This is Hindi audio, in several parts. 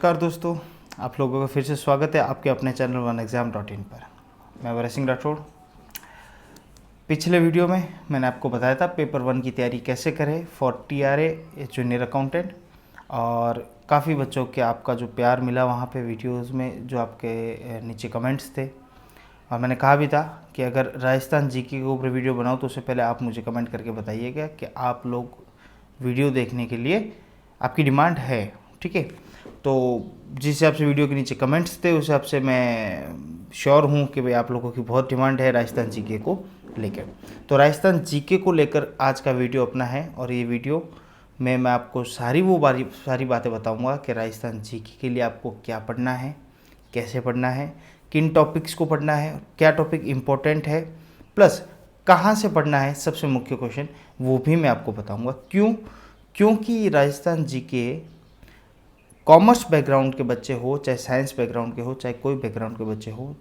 नमस्कार दोस्तों, आप लोगों का फिर से स्वागत है आपके अपने channel one exam dot in पर। मैं वर सिंह राठौड़। पिछले वीडियो में मैंने आपको बताया था पेपर 1 की तैयारी कैसे करें फॉर TRA जूनियर अकाउंटेंट, और काफ़ी बच्चों के आपका जो प्यार मिला वहाँ पे वीडियोस में, जो आपके नीचे कमेंट्स थे। और मैंने कहा भी था कि अगर राजस्थान जीके के ऊपर वीडियो बनाओ तो उससे पहले आप मुझे कमेंट करके बताइएगा कि आप लोग वीडियो देखने के लिए आपकी डिमांड है, ठीक है। तो जिस हिसाब से वीडियो के नीचे कमेंट्स थे उस हिसाब से मैं श्योर हूँ कि भाई आप लोगों की बहुत डिमांड है राजस्थान जीके को लेकर। तो राजस्थान जीके को लेकर आज का वीडियो अपना है, और ये वीडियो में मैं आपको सारी बातें बताऊंगा कि राजस्थान जीके के लिए आपको क्या पढ़ना है, कैसे पढ़ना है, किन टॉपिक्स को पढ़ना है, क्या टॉपिक इम्पोर्टेंट है, प्लस कहाँ से पढ़ना है, सबसे मुख्य क्वेश्चन वो भी मैं आपको बताऊंगा। क्योंकि राजस्थान जीके कॉमर्स बैकग्राउंड के बच्चे हो, चाहे साइंस बैकग्राउंड के हो, चाहे कोई बैकग्राउंड के बच्चे हो,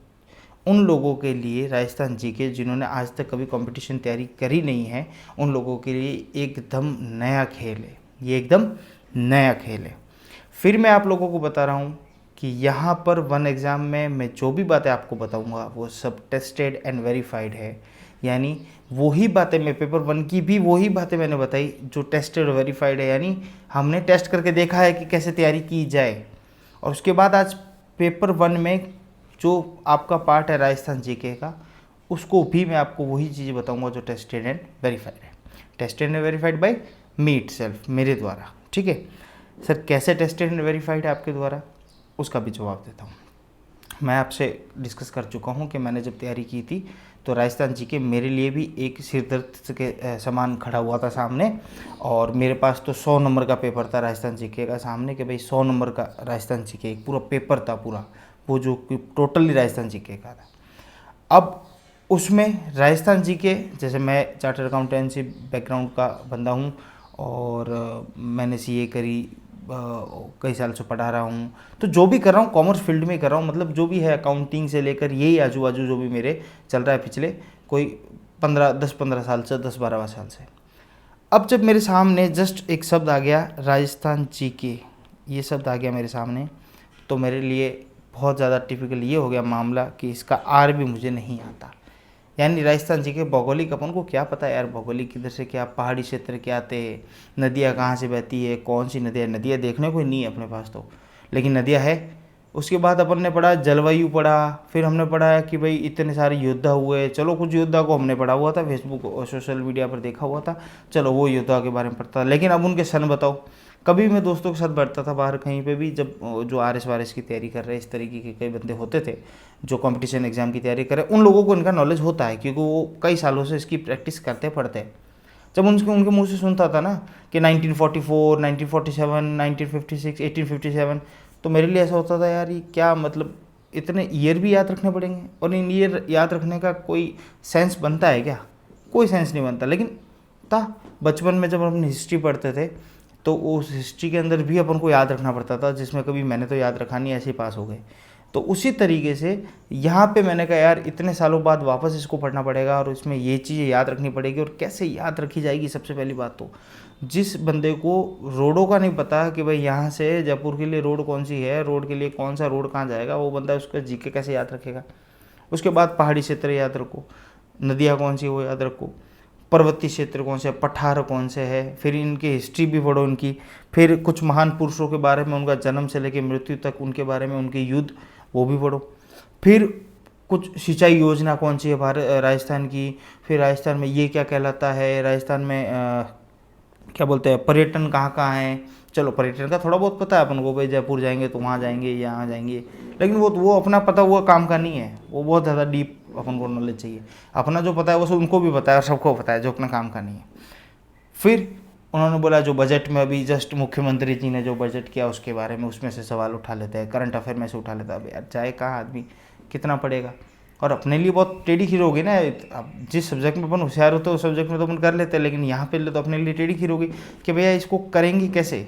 उन लोगों के लिए राजस्थान जीके जिन्होंने आज तक कभी कंपटीशन तैयारी करी नहीं है, उन लोगों के लिए एकदम नया खेल है। ये एकदम नया खेल है। फिर मैं आप लोगों को बता रहा हूँ कि यहाँ पर वन एग्ज़ाम में मैं जो भी बातें आपको बताऊँगा वो सब टेस्टेड एंड वेरीफाइड है। यानी वही बातें मैं पेपर 1 की भी वही बातें मैंने बताई जो टेस्टेड और वेरीफाइड है, यानी हमने टेस्ट करके देखा है कि कैसे तैयारी की जाए। और उसके बाद आज पेपर 1 में जो आपका पार्ट है राजस्थान जीके का, उसको भी मैं आपको वही चीज़ें बताऊंगा जो टेस्टेड एंड वेरीफाइड है। Tested and verified bye me itself, मेरे द्वारा, ठीक है। सर कैसे टेस्टेड एंड वेरीफाइड है आपके द्वारा, उसका भी जवाब देता हूँ। मैं आपसे डिस्कस कर चुका हूँ कि मैंने जब तैयारी की थी तो राजस्थान जीके मेरे लिए भी एक सिरदर्द के समान खड़ा हुआ था सामने। और मेरे पास तो 100 नंबर का पेपर था राजस्थान जीके का सामने, कि भाई 100 नंबर का राजस्थान जीके एक पूरा पेपर था, पूरा वो जो टोटली राजस्थान जीके का था। अब उसमें राजस्थान जीके, जैसे मैं चार्टर्ड अकाउंटेंसी बैकग्राउंड का बंदा हूँ और मैंने CA करी, कई साल से पढ़ा रहा हूँ, तो जो भी कर रहा हूँ कॉमर्स फील्ड में कर रहा हूँ, मतलब जो भी है अकाउंटिंग से लेकर यही आजू बाजू जो भी मेरे चल रहा है पिछले कोई 10-15 साल से, 10-12 साल से। अब जब मेरे सामने जस्ट एक शब्द आ गया राजस्थान जीके, ये शब्द आ गया मेरे सामने, तो मेरे लिए बहुत ज़्यादा टिपिकल ये हो गया मामला कि इसका आर भी मुझे नहीं आता। यानी राजस्थान जी के भौगोलिक, अपन को क्या पता है यार भौगोलिक किधर से क्या, पहाड़ी क्षेत्र क्या आते, नदियाँ कहाँ से बहती है, कौन सी नदियाँ देखने को नहीं है अपने पास तो, लेकिन नदियाँ है। उसके बाद अपन ने पढ़ा जलवायु पढ़ा, फिर हमने पढ़ा कि भाई इतने सारे योद्धा हुए, चलो कुछ योद्धा को हमने पढ़ा हुआ था, फेसबुक और सोशल मीडिया पर देखा हुआ था, चलो वो योद्धा के बारे में पढ़ता था। लेकिन अब उनके सन बताओ। कभी मैं दोस्तों के साथ बैठता था बाहर कहीं पे भी, जब जो RS की तैयारी कर रहे हैं, इस तरीके के कई बंदे होते थे जो कंपटीशन एग्जाम की तैयारी कर रहे हैं, उन लोगों को इनका नॉलेज होता है क्योंकि वो कई सालों से इसकी प्रैक्टिस करते पढ़ते हैं। जब उनके मुंह से सुनता था ना कि 1944, 1947, 1956, 1857, तो मेरे लिए ऐसा होता था यार ये क्या, मतलब इतने ईयर भी याद रखने पड़ेंगे, और इन ईयर याद रखने का कोई सेंस बनता है क्या? कोई सेंस नहीं बनता। लेकिन था बचपन में जब हम अपनी हिस्ट्री पढ़ते थे तो उस हिस्ट्री के अंदर भी अपन को याद रखना पड़ता था, जिसमें कभी मैंने तो याद रखा नहीं, ऐसे ही पास हो गए। तो उसी तरीके से यहाँ पे मैंने कहा यार इतने सालों बाद वापस इसको पढ़ना पड़ेगा और इसमें ये चीज़ें याद रखनी पड़ेगी। और कैसे याद रखी जाएगी? सबसे पहली बात तो जिस बंदे को रोडों का नहीं पता कि भाई यहाँ से जयपुर के लिए रोड कौन सी है, रोड के लिए कौन सा रोड कहाँ जाएगा, वो बंदा उसका जीके कैसे याद रखेगा? उसके बाद पहाड़ी क्षेत्र याद रखो, नदियाँ कौन सी वो याद रखो, पर्वतीय क्षेत्र कौन से, पठार कौन से है, फिर इनकी हिस्ट्री भी पढ़ो उनकी, फिर कुछ महान पुरुषों के बारे में, उनका जन्म से लेकर मृत्यु तक उनके बारे में, उनके युद्ध वो भी पढ़ो। फिर कुछ सिंचाई योजना कौन सी है भारत राजस्थान की, फिर राजस्थान में ये क्या कहलाता है, राजस्थान में क्या बोलते हैं, पर्यटन कहाँ कहाँ है। चलो पर्यटन का थोड़ा बहुत पता है अपन को, भाई जयपुर जाएंगे तो वहाँ जाएंगे, यहाँ जाएंगे, लेकिन वो अपना पता हुआ काम का नहीं है, वो बहुत ज़्यादा डीप अपन को नॉलेज चाहिए। अपना जो पता है वो सब उनको भी पता है और सबको पता है, जो अपना काम का नहीं है। फिर उन्होंने बोला जो बजट में अभी जस्ट मुख्यमंत्री जी ने जो बजट किया उसके बारे में, उसमें से सवाल उठा लेते हैं, करंट अफेयर में से उठा लेता है। अब यार जाए कहाँ आदमी, कितना पढ़ेगा? और अपने लिए बहुत टेढ़ी खीर होगी ना। अब जिस सब्जेक्ट में अपन होशियार होते हैं उस सब्जेक्ट में तो अपन कर लेते हैं, लेकिन यहाँ पे तो अपने लिए टेढ़ी खीर होगी कि भैया इसको करेंगे कैसे,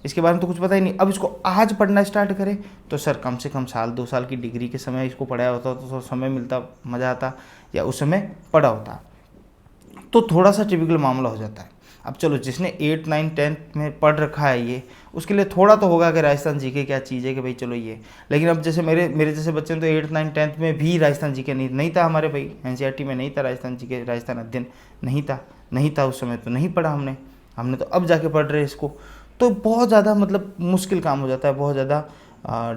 इसके बारे में तो कुछ पता ही नहीं। अब इसको आज पढ़ना स्टार्ट करें तो सर कम से कम साल 2 साल की डिग्री के समय इसको पढ़ाया होता तो समय मिलता, मज़ा आता, या उस समय पढ़ा होता, तो थोड़ा सा टिपिकल मामला हो जाता है। अब चलो जिसने 8, 9, 10th में पढ़ रखा है ये, उसके लिए थोड़ा तो होगा कि राजस्थान जीके क्या चीज़ है कि भाई चलो ये। लेकिन अब जैसे मेरे जैसे बच्चे ने तो 8, 9, 10th में भी राजस्थान जीके नहीं था हमारे भाई, एनसीईआरटी में नहीं था राजस्थान जीके, राजस्थान अध्ययन नहीं था उस समय, तो नहीं पढ़ा हमने तो अब जाके पढ़ रहे इसको। तो बहुत ज़्यादा मतलब मुश्किल काम हो जाता है, बहुत ज़्यादा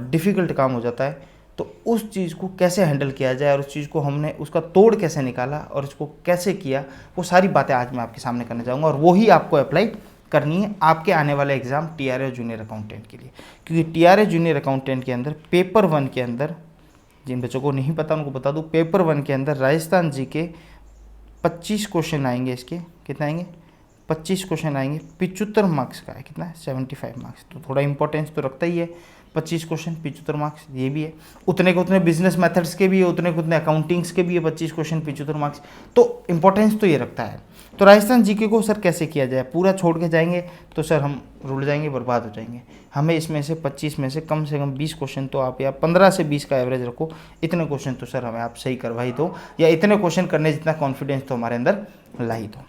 डिफ़िकल्ट काम हो जाता है। तो उस चीज़ को कैसे हैंडल किया जाए और उस चीज़ को हमने उसका तोड़ कैसे निकाला और इसको कैसे किया, वो सारी बातें आज मैं आपके सामने करने जाऊँगा। और वही आपको अप्लाई करनी है आपके आने वाले एग्ज़ाम टीआरए जूनियर अकाउंटेंट के लिए। क्योंकि टीआरए जूनियर अकाउंटेंट के अंदर पेपर 1 के अंदर, जिन बच्चों को नहीं पता उनको बता दूँ, पेपर 1 के अंदर राजस्थान जी के 25 क्वेश्चन आएंगे। इसके कितने आएंगे? 25 क्वेश्चन आएंगे। 75 मार्क्स का है, कितना है? 75 मार्क्स। तो थोड़ा इंपॉर्टेंस तो रखता ही है। 25 क्वेश्चन 75 मार्क्स, ये भी है। उतने के उतने बिजनेस मेथड्स के भी है, उतने के उतने अकाउंटिंग्स के भी है। 25 क्वेश्चन 75 मार्क्स, तो इंपॉर्टेंस तो ये रखता है। तो राजस्थान जीके को सर कैसे किया जाए? पूरा छोड़ के जाएंगे तो सर हम रुल जाएंगे, बर्बाद हो जाएंगे। हमें इसमें से 25 में से कम 20 क्वेश्चन तो आप, या 15 से 20 का एवरेज रखो, इतने क्वेश्चन तो सर हमें आप सही करवा ही दो, या इतने क्वेश्चन करने जितना कॉन्फिडेंस तो हमारे अंदर ला ही दो।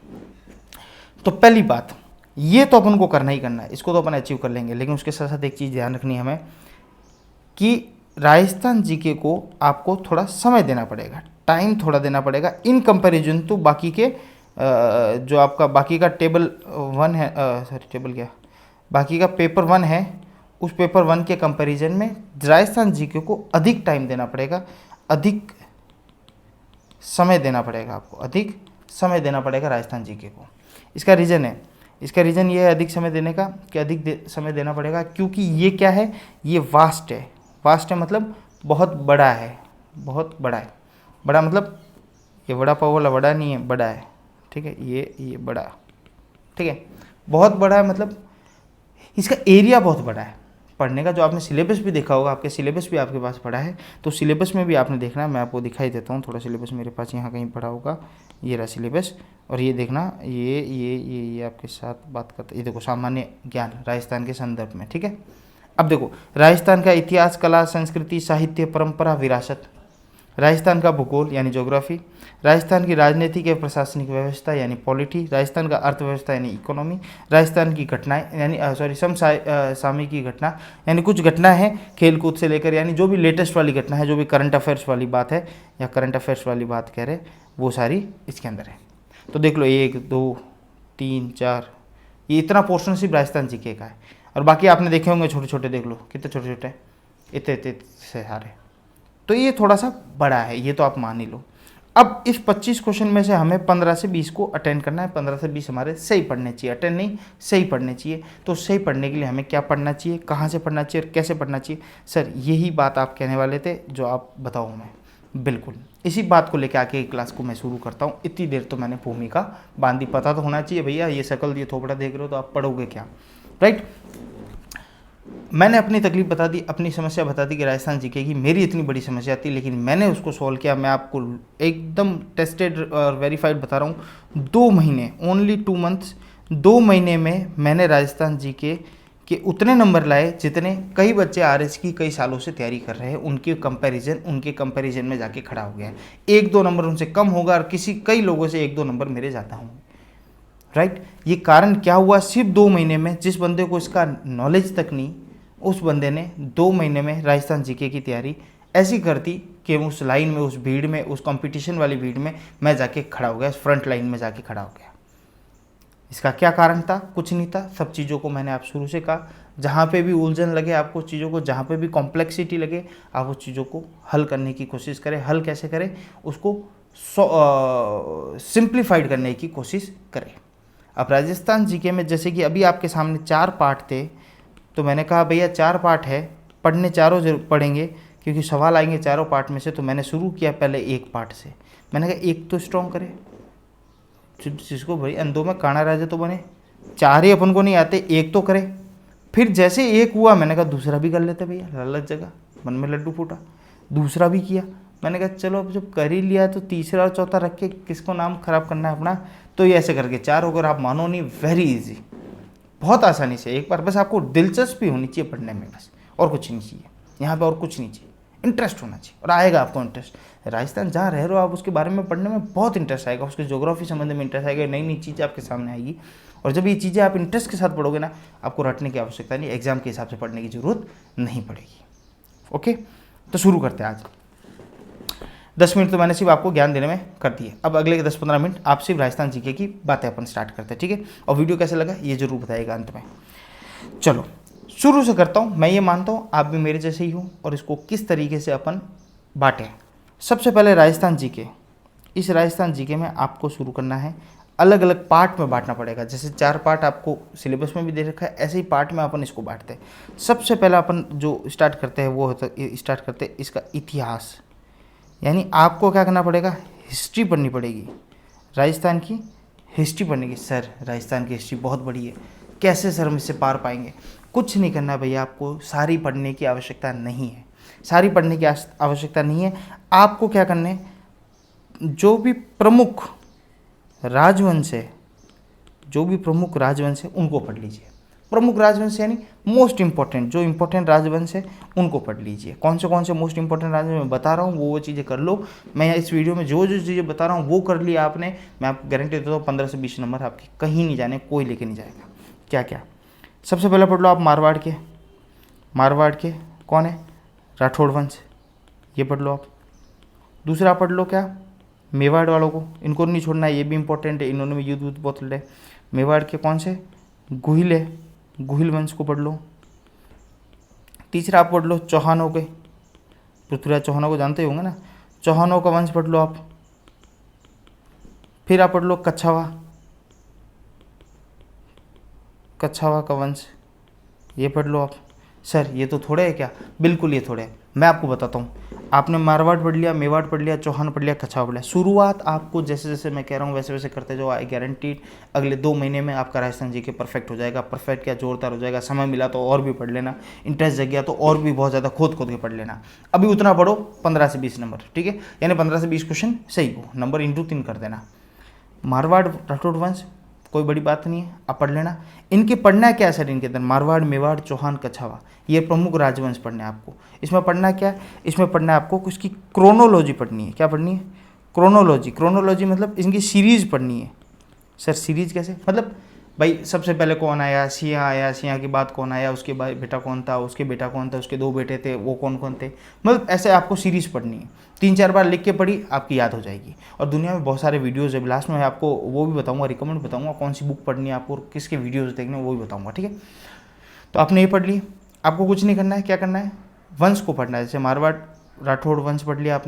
तो पहली बात, ये तो अपन को करना ही करना है, इसको तो अपन अचीव कर लेंगे। लेकिन उसके साथ साथ एक चीज़ ध्यान रखनी है हमें कि राजस्थान जीके को आपको थोड़ा समय देना पड़ेगा, टाइम थोड़ा देना पड़ेगा इन कंपैरिजन तो बाकी के जो आपका बाकी का टेबल 1 है, बाकी का पेपर 1 है, उस पेपर 1 के कंपैरिजन में राजस्थान जीके को अधिक टाइम देना पड़ेगा, अधिक समय देना पड़ेगा आपको, अधिक समय देना पड़ेगा राजस्थान जीके को। इसका रीज़न ये है अधिक समय देने का कि अधिक समय देना पड़ेगा क्योंकि ये क्या है, ये वास्ट है मतलब बहुत बड़ा है, बड़ा मतलब ये वड़ा पाव वाला बड़ा नहीं है, बड़ा है, ठीक है, ये बड़ा, ठीक है, बहुत बड़ा है, मतलब इसका एरिया बहुत बड़ा है पढ़ने का। जो आपने सिलेबस भी देखा होगा, आपके सिलेबस भी आपके पास पढ़ा है, तो सिलेबस में भी आपने देखना है। मैं आपको दिखाई देता हूँ थोड़ा, सिलेबस मेरे पास यहाँ कहीं पढ़ा होगा, ये रहा सिलेबस। और ये देखना, ये आपके साथ बात करता, ये देखो सामान्य ज्ञान राजस्थान के संदर्भ में, ठीक है। अब देखो राजस्थान का इतिहास, कला, संस्कृति, साहित्य, परंपरा, विरासत, राजस्थान का भूगोल यानी ज्योग्राफी, राजस्थान की राजनीतिक एवं प्रशासनिक व्यवस्था यानी पॉलिटी, राजस्थान का अर्थव्यवस्था यानी इकोनॉमी, राजस्थान की घटनाएं यानी समसामयिक घटना यानी कुछ घटना है खेल कूद से लेकर, यानी जो भी लेटेस्ट वाली घटना है, जो भी करंट अफेयर्स वाली बात है या करंट अफेयर्स वाली बात कह रहे, वो सारी इसके अंदर है। तो देख लो 1, 2, 3, 4, ये इतना पोर्शन सिर्फ राजस्थान जीके का है। और बाकी आपने देखे होंगे छोटे छोटे, देख लो कितने छोटे छोटे, इतने से सारे। तो ये थोड़ा सा बड़ा है, ये तो आप मान ही लो। अब इस 25 क्वेश्चन में से हमें 15 से 20 को अटेंड करना है। 15 से 20 हमारे सही पढ़ने चाहिए, अटेंड नहीं, सही पढ़ने चाहिए। तो सही पढ़ने के लिए हमें क्या पढ़ना चाहिए, कहाँ से पढ़ना चाहिए और कैसे पढ़ना चाहिए? सर यही बात आप कहने वाले थे जो आप बताओ मैं, बिल्कुल इसी बात को लेकर आके क्लास को मैं शुरू करता हूँ। इतनी देर तो मैंने भूमिका बांधी, पता तो होना चाहिए भैया, ये शकल ये थोपड़ा देख रहे हो तो आप पढ़ोगे क्या, राइट। मैंने अपनी तकलीफ बता दी, अपनी समस्या बता दी कि राजस्थान जीके की मेरी इतनी बड़ी समस्या थी, लेकिन मैंने उसको सॉल्व किया। मैं आपको एकदम टेस्टेड और वेरीफाइड बता रहा हूँ। 2 महीने, ओनली 2 मंथ्स, 2 महीने में मैंने राजस्थान जीके के उतने नंबर लाए जितने कई बच्चे आरएस की कई सालों से तैयारी कर रहे हैं, उनके कंपैरिजन में जाके खड़ा हो गया है। 1-2 नंबर उनसे कम होगा और कई लोगों से 1-2 नंबर मेरे ज़्यादा होंगे, राइट। ये कारण क्या हुआ? सिर्फ 2 महीने में, जिस बंदे को इसका नॉलेज तक नहीं, उस बंदे ने 2 महीने में राजस्थान जीके की तैयारी ऐसी कर दी कि उस लाइन में, उस भीड़ में, उस कंपटीशन वाली भीड़ में मैं जाके खड़ा हो गया, फ्रंट लाइन में जाके खड़ा हो गया। इसका क्या कारण था? कुछ नहीं था। सब चीज़ों को मैंने आप शुरू से कहा, जहाँ पे भी उलझन लगे आपको चीज़ों को, जहाँ पे भी कॉम्प्लेक्सिटी लगे, आप उस चीज़ों को हल करने की कोशिश करें। हल कैसे करें? उसको सिंप्लीफाइड करने की कोशिश करें। अब राजस्थान जीके में जैसे कि अभी आपके सामने 4 पार्ट थे, तो मैंने कहा भैया 4 पार्ट है, पढ़ने चारों जरूर पढ़ेंगे क्योंकि सवाल आएंगे चारों पार्ट में से। तो मैंने शुरू किया पहले 1 पार्ट से। मैंने कहा एक तो स्ट्रॉन्ग करे, जिसको भाई अंधों में काना राजा तो बने। 4 ही अपन को नहीं आते, 1 तो करे। फिर जैसे 1 हुआ, मैंने कहा दूसरा भी कर लेते भैया, लालच जगह, मन में लड्डू फूटा, दूसरा भी किया। मैंने कहा चलो अब जब कर ही लिया तो तीसरा और चौथा रख के किसको नाम खराब करना है अपना। तो ये ऐसे करके 4 होकर, आप मानो नहीं, वेरी इजी, बहुत आसानी से एक बार, बस आपको दिलचस्पी होनी चाहिए पढ़ने में, बस और कुछ नहीं चाहिए यहाँ पे, और कुछ नहीं चाहिए। इंटरेस्ट होना चाहिए और आएगा आपको इंटरेस्ट। राजस्थान जहाँ रह रहे हो आप उसके बारे में पढ़ने में बहुत इंटरेस्ट आएगा, उसके ज्योग्राफी संबंध में इंटरेस्ट आएगा, नई नई चीज़ें आपके सामने आएगी। और जब ये चीज़ें आप इंटरेस्ट के साथ पढ़ोगे ना, आपको रटने की आवश्यकता नहीं, एग्जाम के हिसाब से पढ़ने की जरूरत नहीं पड़ेगी। ओके, तो शुरू करते हैं। आज 10 मिनट तो मैंने सिर्फ आपको ज्ञान देने में कर दिए, अब अगले के 10-15 मिनट आप सिर्फ राजस्थान जीके की बातें अपन स्टार्ट करते हैं, ठीक है। और वीडियो कैसे लगा ये जरूर बताइएगा अंत में। चलो शुरू से करता हूँ। मैं ये मानता हूँ आप भी मेरे जैसे ही हो और इसको किस तरीके से अपन बांटें। सबसे पहले राजस्थान जीके, इस राजस्थान जीके में आपको शुरू करना है, अलग अलग पार्ट में बांटना पड़ेगा। जैसे 4 पार्ट आपको सिलेबस में भी दे रखा है, ऐसे ही पार्ट में अपन इसको बांटते हैं। सबसे पहला अपन जो स्टार्ट करते हैं वो होता है, स्टार्ट करते हैं इसका इतिहास, यानी आपको क्या करना पड़ेगा, हिस्ट्री पढ़नी पड़ेगी, राजस्थान की हिस्ट्री पढ़ने की। सर राजस्थान की हिस्ट्री बहुत बड़ी है, कैसे सर हम इससे पार पाएंगे? कुछ नहीं करना भैया, आपको सारी पढ़ने की आवश्यकता नहीं है, सारी पढ़ने की आवश्यकता नहीं है। आपको क्या करना है, जो भी प्रमुख राजवंश है, जो भी प्रमुख राजवंश है उनको पढ़ लीजिए। प्रमुख राजवंश यानी मोस्ट इंपॉर्टेंट, जो इंपॉर्टेंट राजवंश है उनको पढ़ लीजिए। कौन से मोस्ट इंपॉर्टेंट राजवंश मैं बता रहा हूँ वो चीज़ें कर लो। मैं इस वीडियो में जो चीज़ें बता रहा हूँ वो कर लिया आपने, मैं आपको गारंटी देता हूँ 15 से 20 नंबर आपके कहीं नहीं जाने, कोई लेके नहीं जाएगा। क्या क्या? सबसे पहले पढ़ लो आप मारवाड़ के कौन है, राठौड़ वंश, ये पढ़ लो आप। दूसरा पढ़ लो क्या, मेवाड़ वालों को, इनको नहीं छोड़ना है, ये भी इंपॉर्टेंट है, इन्होंने भी युद्ध बहुत लड़े। मेवाड़ के कौन से, गुहिल है, गुहिल वंश को पढ़ लो। तीसरा आप पढ़ लो चौहानों के, पृथ्वीराज चौहानों को जानते होंगे ना, चौहानों का वंश पढ़ लो आप। फिर आप पढ़ लो कच्छावा का वंश, ये पढ़ लो आप। सर ये तो थोड़े है क्या? बिल्कुल ये थोड़े है, मैं आपको बताता हूँ। आपने मारवाड़ पढ़ लिया, मेवाड़ पढ़ लिया, चौहान पढ़ लिया, कच्छावा पढ़ लिया। शुरुआत आपको जैसे जैसे मैं कह रहा हूँ वैसे वैसे करते जाओ, आई गारंटीड अगले 2 महीने में आपका राजस्थान जीके परफेक्ट हो जाएगा। परफेक्ट क्या, जोरदार हो जाएगा। समय मिला तो और भी पढ़ लेना, इंटरेस्ट जग गया तो और भी बहुत ज़्यादा खोद के पढ़ लेना। अभी उतना पढ़ो 15 से 20 नंबर, ठीक है, यानी 15 से 20 क्वेश्चन सही हो, नंबर इंटू 3 कर देना। मारवाड़ राठौड़ वंश कोई बड़ी बात नहीं है, आप पढ़ लेना। इनके पढ़ना है क्या सर, इनके अंदर मारवाड़, मेवाड़, चौहान, कच्छावा, ये प्रमुख राजवंश पढ़ने हैं आपको। इसमें पढ़ना क्या है, इसमें पढ़ना है आपको उसकी क्रोनोलॉजी पढ़नी है। क्या पढ़नी है? क्रोनोलॉजी मतलब इनकी सीरीज पढ़नी है। सर सीरीज कैसे? मतलब भाई सबसे पहले कौन आया, सिंह आया, सिंह के बाद कौन आया, उसके बाद बेटा कौन था, उसके बेटा कौन था, उसके 2 बेटे थे, वो कौन कौन थे, मतलब ऐसे आपको सीरीज पढ़नी है। 3-4 बार लिख के पढ़ी, आपकी याद हो जाएगी। और दुनिया में बहुत सारे वीडियोज़ है, लास्ट में मैं आपको वो भी बताऊंगा, रिकमेंड बताऊंगा कौन सी बुक पढ़नी है आपको, किसके वीडियोज़ देखने हैं वो भी बताऊंगा, ठीक है। तो आपने ये पढ़ ली, आपको कुछ नहीं करना है, क्या करना है, वंश को पढ़ना है। जैसे मारवाड़ राठौड़ वंश पढ़ लिया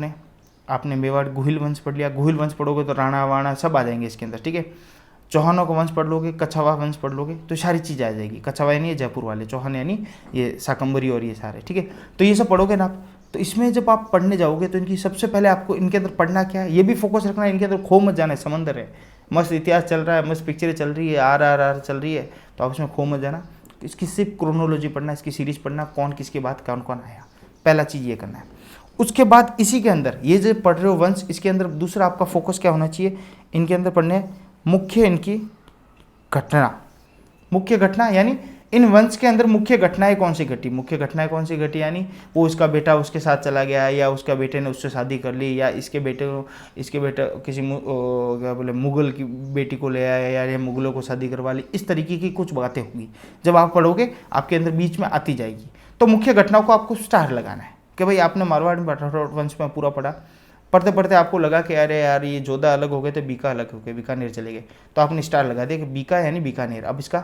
आपने मेवाड़ गुहिल वंश पढ़ लिया। गुहिल वंश पढ़ोगे तो राणा वाणा सब आ जाएंगे इसके अंदर, ठीक है। चौहानों का वंश पढ़ लोगे, कच्छावा वंश पढ़ लोगे तो सारी चीज़ आ जाएगी। कच्छावा यानी ये जयपुर वाले, चौहान यानी ये शाकंभरी और ये सारे, ठीक है। तो ये सब पढ़ोगे ना आप, तो इसमें जब आप पढ़ने जाओगे तो इनकी सबसे पहले आपको इनके अंदर पढ़ना क्या है, ये भी फोकस रखना है, इनके अंदर खो मत जाना है। समंदर है, मस्त इतिहास चल रहा है, मस्त पिक्चरें चल रही है, RRR चल रही है, तो आप इसमें खो मत जाना। तो इसकी सिर्फ क्रोनोलॉजी पढ़ना, इसकी सीरीज पढ़ना, कौन किसके बाद कौन कौन आया, पहला चीज़ ये करना है। उसके बाद इसी के अंदर ये जो पढ़ रहे हो वंश, इसके अंदर दूसरा आपका फोकस क्या होना चाहिए, इनके अंदर पढ़ने मुख्य इनकी घटना, मुख्य घटना यानी इन वंश के अंदर मुख्य घटनाएं कौन सी घटी, मुख्य घटनाएं कौन सी घटी, यानी वो उसका बेटा उसके साथ चला गया, या उसका बेटे ने उससे शादी कर ली, या इसके बेटा किसी क्या बोले मुगल की बेटी को ले आया, या मुगलों को शादी करवा ली। इस तरीके की कुछ बातें होगी, जब आप पढ़ोगे आपके अंदर बीच में आती जाएगी। तो मुख्य घटनाओं को आपको स्टार लगाना है कि भाई आपने मारवाड़ वंश में पूरा पढ़ा, पढ़ते पढ़ते आपको लगा कि अरे यार ये जोधा अलग हो गए थे, बीका अलग हो गए, बीकानेर चले गए, तो आपने स्टार लगा दिया कि बीका यानी बीकानेर। अब इसका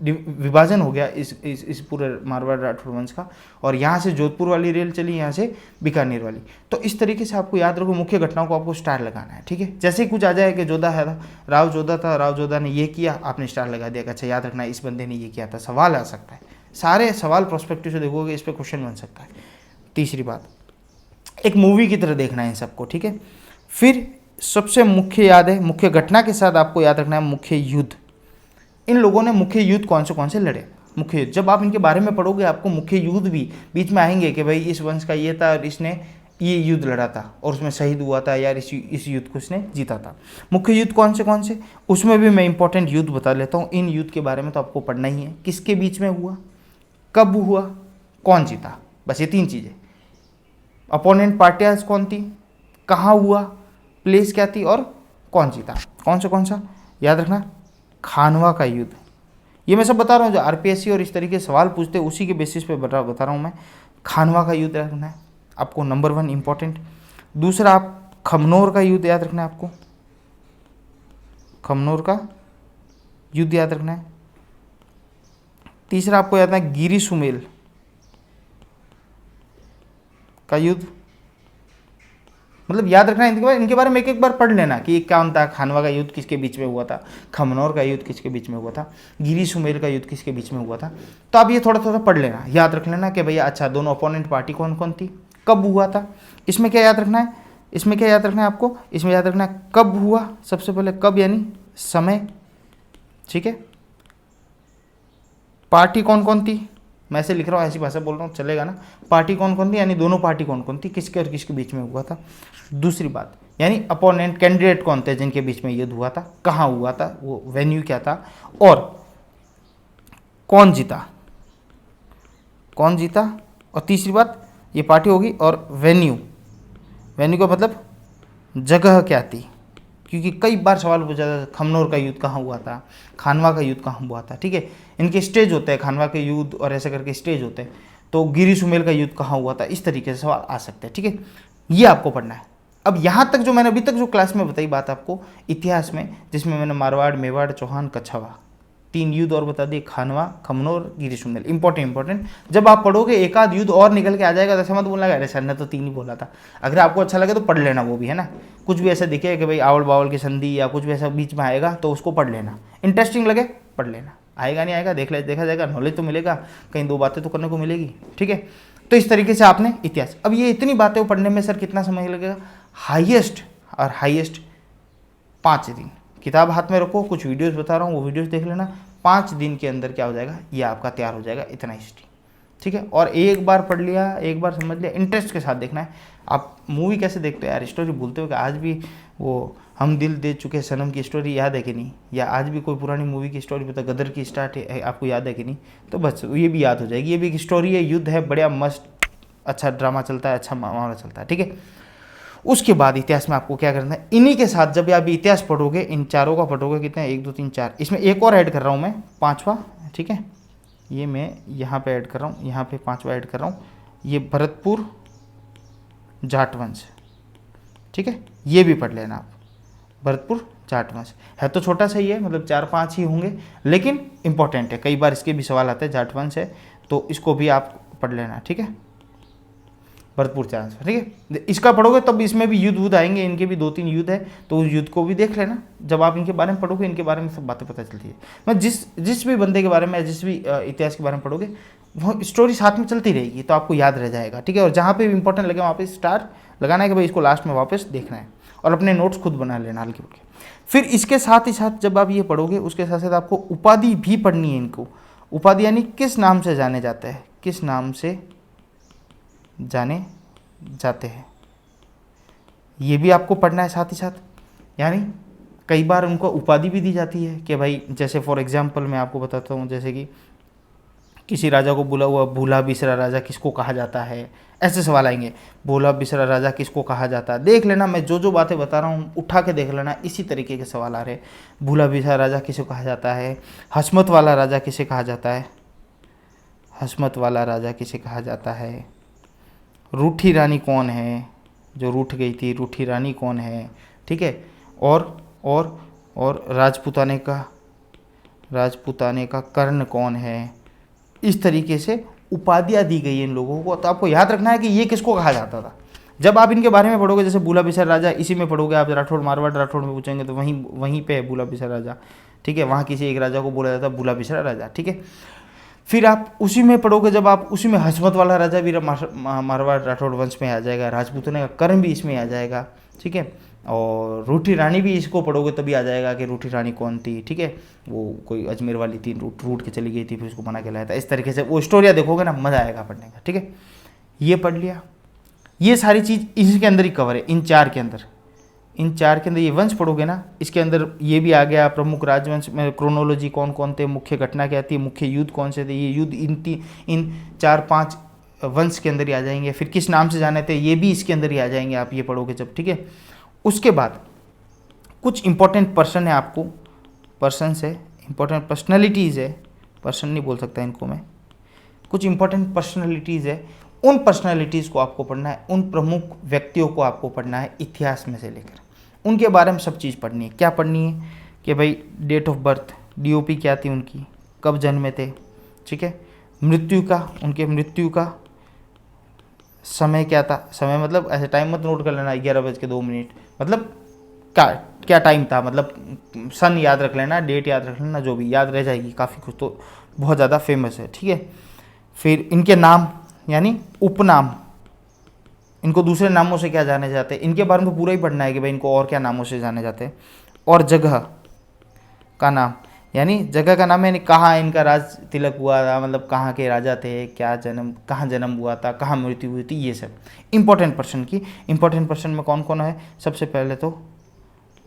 विभाजन हो गया इस पूरे मारवाड़ राठौड़ वंश का, और यहाँ से जोधपुर वाली रेल चली, यहाँ से बीकानेर वाली। तो इस तरीके से आपको याद रखो, मुख्य घटनाओं को आपको स्टार लगाना है, ठीक है। जैसे ही कुछ आ जाए कि जोधा है था, राव जोधा था, राव जोधा ने ये किया, आपने स्टार लगा दिया। अच्छा याद रखना इस बंदे ने ये किया था, सवाल आ सकता है, सारे सवाल प्रोस्पेक्टिव से देखोगे इस पर क्वेश्चन बन सकता है। तीसरी बात, एक मूवी की तरह देखना है इन सबको, ठीक है। फिर सबसे मुख्य याद है, मुख्य घटना के साथ आपको याद रखना है मुख्य युद्ध। इन लोगों ने मुख्य युद्ध कौन से लड़े, मुख्य युद्ध। जब आप इनके बारे में पढ़ोगे आपको मुख्य युद्ध भी बीच में आएंगे कि भाई इस वंश का ये था और इसने ये युद्ध लड़ा था और उसमें शहीद हुआ था, यार इस युद्ध को इसने जीता था। मुख्य युद्ध कौन से, उसमें भी मैं इंपॉर्टेंट युद्ध बता लेता हूँ। इन युद्ध के बारे में तो आपको पढ़ना ही है, किसके बीच में हुआ, कब हुआ, कौन जीता, बस ये 3 चीज़ें। अपोनेंट पार्टियाज कौन थी, कहाँ हुआ, प्लेस क्या थी और कौन जीता। कौन सा याद रखना, खानवा का युद्ध। ये मैं सब बता रहा हूँ जो आरपीएससी और इस तरीके से सवाल पूछते हैं उसी के बेसिस पे बता रहा हूँ मैं। खानवा का युद्ध रखना है आपको, नंबर 1 इंपॉर्टेंट। दूसरा आप खमनोर का युद्ध याद रखना है आपको, खमनोर का युद्ध याद रखना है। तीसरा आपको याद रखना है गिरी सुमेल का युद्ध, मतलब याद रखना है इनके बारे में एक बार पढ़ लेना कि क्या होता है, खानवा का युद्ध किसके बीच में हुआ था, खमनौर का युद्ध किसके बीच में हुआ था, गिरी सुमेल का युद्ध किसके बीच में हुआ था। तो आप ये थोड़ा थोड़ा पढ़ लेना, याद रख लेना कि भैया अच्छा दोनों अपोनेंट पार्टी कौन कौन थी, कब हुआ था। इसमें क्या याद रखना है, इसमें क्या याद रखना है आपको, इसमें याद रखना है कब हुआ, सबसे पहले कब यानी समय, ठीक है। पार्टी कौन कौन थी, मैं ऐसे लिख रहा हूँ ऐसी भाषा बोल रहा हूँ चलेगा ना, पार्टी कौन कौन थी यानी दोनों पार्टी कौन कौन थी, किसके और किसके बीच में हुआ था। दूसरी बात यानी अपोनेंट कैंडिडेट कौन थे जिनके बीच में युद्ध हुआ था, कहाँ हुआ था, वो वेन्यू क्या था और कौन जीता, और तीसरी बात ये पार्टी होगी और वेन्यू का मतलब जगह क्या थी, क्योंकि कई बार सवाल पूछा जाता है खमनोर का युद्ध कहाँ हुआ था, खानवा का युद्ध कहाँ हुआ था, ठीक है। इनके स्टेज होते हैं, खानवा के युद्ध और ऐसे करके स्टेज होते हैं। तो गिरी सुमेल का युद्ध कहाँ हुआ था, इस तरीके से सवाल आ सकते हैं, ठीक है। ये आपको पढ़ना है। अब यहाँ तक जो मैंने अभी तक जो क्लास में बताई बात आपको इतिहास में, जिसमें मैंने मारवाड़, मेवाड़, चौहान, कछवा 3 युद्ध और बता दिए, खानवा, खमनोर, गिरी सुमेल। इंपॉर्टेंट जब आप पढ़ोगे एक आध युद्ध और निकल के आ जाएगा तो ऐसा मत बोलना अरे सर ने तो 3 ही बोला था। अगर आपको अच्छा लगे तो पढ़ लेना वो भी, है ना। कुछ भी ऐसा दिखे कि भाई आवड़ बावड़ की संधि या कुछ भी ऐसा बीच में आएगा तो उसको पढ़ लेना, इंटरेस्टिंग लगे पढ़ लेना, आएगा नहीं आएगा देखा जाएगा, नॉलेज तो मिलेगा, कहीं 2 बातें तो करने को मिलेगी, ठीक है। तो इस तरीके से आपने इतिहास, अब ये इतनी बातें पढ़ने में सर कितना समय लगेगा, हाईएस्ट 5 दिन। किताब हाथ में रखो, कुछ वीडियोस बता रहा हूँ वो वीडियोस देख लेना, 5 दिन के अंदर क्या हो जाएगा, ये आपका तैयार हो जाएगा इतना हिस्ट्री, ठीक है। और एक बार पढ़ लिया, एक बार समझ लिया, इंटरेस्ट के साथ देखना है। आप मूवी कैसे देखते हो यार, स्टोरी भूलते हो कि आज भी वो हम दिल दे चुके सनम की स्टोरी याद है कि नहीं, या आज भी कोई पुरानी मूवी की स्टोरी पता गदर की स्टार्ट है आपको याद है कि नहीं, तो बस ये भी याद हो जाएगी। ये भी एक स्टोरी है, युद्ध है, बढ़िया मस्त अच्छा ड्रामा चलता है, अच्छा मामला चलता है, ठीक है। उसके बाद इतिहास में आपको क्या करना है, इन्हीं के साथ जब आप इतिहास पढ़ोगे, इन चारों का पढ़ोगे, कितने 1 2 3 4, इसमें एक और ऐड कर रहा हूँ मैं 5वां, ठीक है। ये मैं यहाँ पे ऐड कर रहा हूँ, यहाँ पे 5वां ऐड कर रहा हूँ, ये भरतपुर जाट वंश, ठीक है। ये भी पढ़ लेना आप, भरतपुर जाट वंश है तो छोटा सा ही है, मतलब 4-5 ही होंगे, लेकिन इंपॉर्टेंट है, कई बार इसके भी सवाल आते हैं, जाट वंश है तो इसको भी आप पढ़ लेना, ठीक है। भरतपुर चांस, ठीक है। इसका पढ़ोगे तब इसमें भी युद्ध आएंगे, इनके भी 2-3 युद्ध है तो उस युद्ध को भी देख लेना। जब आप इनके बारे में पढ़ोगे, इनके बारे में सब बातें पता चलती है। मैं जिस भी बंदे के बारे में, जिस भी इतिहास के बारे में पढ़ोगे वो स्टोरी साथ में चलती रहेगी तो आपको याद रह जाएगा, ठीक है। और जहाँ पे भी इंपॉर्टेंट लगे वहाँ पे स्टार लगाना है कि भाई इसको लास्ट में वापस देखना है, और अपने नोट्स खुद बना लेना हल्के फुल्के। फिर इसके साथ ही साथ जब आप ये पढ़ोगे उसके साथ साथ आपको उपाधि भी पढ़नी है इनको। उपाधि यानी किस नाम से जाने जाते हैं, किस नाम से जाने जाते हैं, ये भी आपको पढ़ना है साथ ही साथ। यानी कई बार उनको उपाधि भी दी जाती है कि भाई, जैसे फॉर एग्जांपल मैं आपको बताता हूँ, जैसे कि किसी राजा को बुला हुआ भूला बिसरा राजा किसको कहा जाता है, ऐसे सवाल आएंगे। भूला बिसरा राजा किसको कहा जाता है, देख लेना, मैं जो बातें बता रहा हूँ उठा के देख लेना, इसी तरीके के सवाल आ रहे। भूला बिसरा राजा किसे कहा जाता है, हसमत वाला राजा किसे कहा जाता है, हसमत वाला राजा किसे कहा जाता है, रूठी रानी कौन है, जो रूठ गई थी रूठी रानी कौन है, ठीक है। और राजपुताने का कर्ण कौन है, इस तरीके से उपाधियाँ दी गई इन लोगों को। तो आपको याद रखना है कि ये किसको कहा जाता था। जब आप इनके बारे में पढ़ोगे, जैसे भूला बिसरा राजा, इसी में पढ़ोगे आप, राठौड़ मारवाड़ राठौड़ में पूछेंगे तो वहीं पे है भूला बिसरा राजा, ठीक है। वहाँ किसी एक राजा को बोला जाता है भूला बिसरा राजा, ठीक है। फिर आप उसी में पढ़ोगे, जब आप उसी में हसमत वाला राजा भी मारवाड़ राठौड़ वंश में आ जाएगा, राजपूतों का कर्म भी इसमें आ जाएगा, ठीक है। और रूठी रानी भी इसको पढ़ोगे तभी आ जाएगा कि रूठी रानी कौन थी, ठीक है। वो कोई अजमेर वाली थी, रूट के चली गई थी, फिर उसको मना के लाया था। इस तरीके से वो स्टोरियाँ देखोगे ना, मज़ा आएगा पढ़ने का, ठीक है। ये पढ़ लिया, ये सारी चीज़ इसके अंदर ही कवर है, इन चार के अंदर ये वंश पढ़ोगे ना, इसके अंदर ये भी आ गया। प्रमुख राजवंश में क्रोनोलॉजी कौन कौन थे, मुख्य घटना क्या थी, मुख्य युद्ध कौन से थे, ये युद्ध इन 4-5 वंश के अंदर ही आ जाएंगे, फिर किस नाम से जाने थे ये भी इसके अंदर ही आ जाएंगे, आप ये पढ़ोगे जब, ठीक है। उसके बाद कुछ इंपॉर्टेंट पर्सन है, आपको पर्सन है, इंपॉर्टेंट पर्सनैलिटीज़ है, पर्सन नहीं बोल सकता इनको मैं, कुछ इंपॉर्टेंट पर्सनैलिटीज़ है, उन पर्सनैलिटीज़ को आपको पढ़ना है, उन प्रमुख व्यक्तियों को आपको पढ़ना है इतिहास में से लेकर, उनके बारे में सब चीज़ पढ़नी है। क्या पढ़नी है कि भाई डेट ऑफ बर्थ, डीओपी क्या थी उनकी, कब जन्मे थे, ठीक है, मृत्यु का, उनके मृत्यु का समय क्या था, समय मतलब ऐसे टाइम मत नोट कर लेना 11:02, मतलब क्या टाइम था, मतलब सन याद रख लेना, डेट याद रख लेना, जो भी याद रह जाएगी काफ़ी कुछ, तो बहुत ज़्यादा फेमस है, ठीक है। फिर इनके नाम यानी उपनाम, इनको दूसरे नामों से क्या जाने जाते हैं, इनके बारे में तो पूरा ही पढ़ना है कि भाई इनको और क्या नामों से जाने जाते हैं। और जगह का नाम यानी जगह का नाम यानी कहाँ इनका राज तिलक हुआ था, मतलब कहाँ के राजा थे, क्या जन्म, कहाँ जन्म हुआ था, कहाँ मृत्यु हुई थी, ये सब इंपॉर्टेंट पर्सन की। इंपॉर्टेंट पर्सन में कौन कौन है, सबसे पहले तो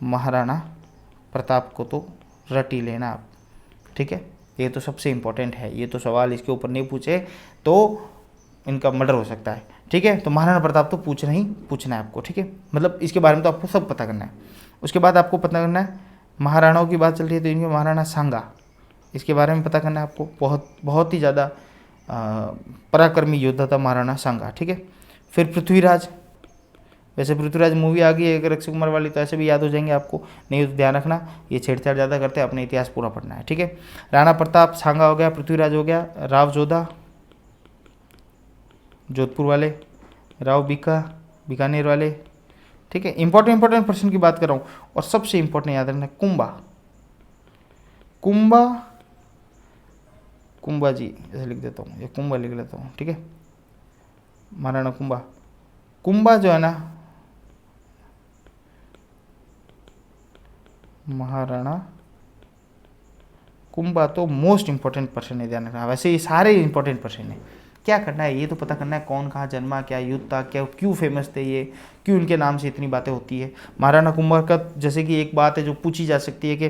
महाराणा प्रताप को तो रट ही लेना आप, ठीक है, ये तो सबसे इम्पोर्टेंट है, ये तो सवाल इसके ऊपर नहीं पूछे तो इनका मर्डर हो सकता है, ठीक है। तो महाराणा प्रताप तो पूछना है आपको, ठीक है, मतलब इसके बारे में तो आपको सब पता करना है। उसके बाद आपको पता करना है, महाराणाओं की बात चल रही है तो इनके महाराणा सांगा, इसके बारे में पता करना है आपको, बहुत ही ज़्यादा पराक्रमी योद्धा था महाराणा सांगा, ठीक है। फिर पृथ्वीराज, वैसे पृथ्वीराज मूवी आ गई है अगर अक्षय कुमार वाली, तो ऐसे भी याद हो जाएंगे आपको, नहीं तो ध्यान रखना, ये छेड़छाड़ ज़्यादा करते हैं, अपने इतिहास पूरा पढ़ना है, ठीक है। राणा प्रताप, सांगा हो गया, पृथ्वीराज हो गया, राव जोधा जोधपुर वाले, राव बीकानेर वाले, ठीक है। इंपॉर्टेंट पर्सन की बात कर रहा हूँ। और सबसे इंपॉर्टेंट याद रखना, कुंभा जी ऐसे लिख देता हूँ, ये कुंभा लिख लेता हूँ, ठीक है, महाराणा कुंभा जो है ना, महाराणा कुंभा तो मोस्ट इंपॉर्टेंट पर्सन है, ध्यान रखना। वैसे ये सारे इंपॉर्टेंट पर्सन है, क्या करना है ये तो पता करना है, कौन कहाँ जन्मा, क्या युद्ध था, क्या क्यों फेमस थे ये, क्यों इनके नाम से इतनी बातें होती है। महाराणा कुंभा का जैसे कि एक बात है जो पूछी जा सकती है कि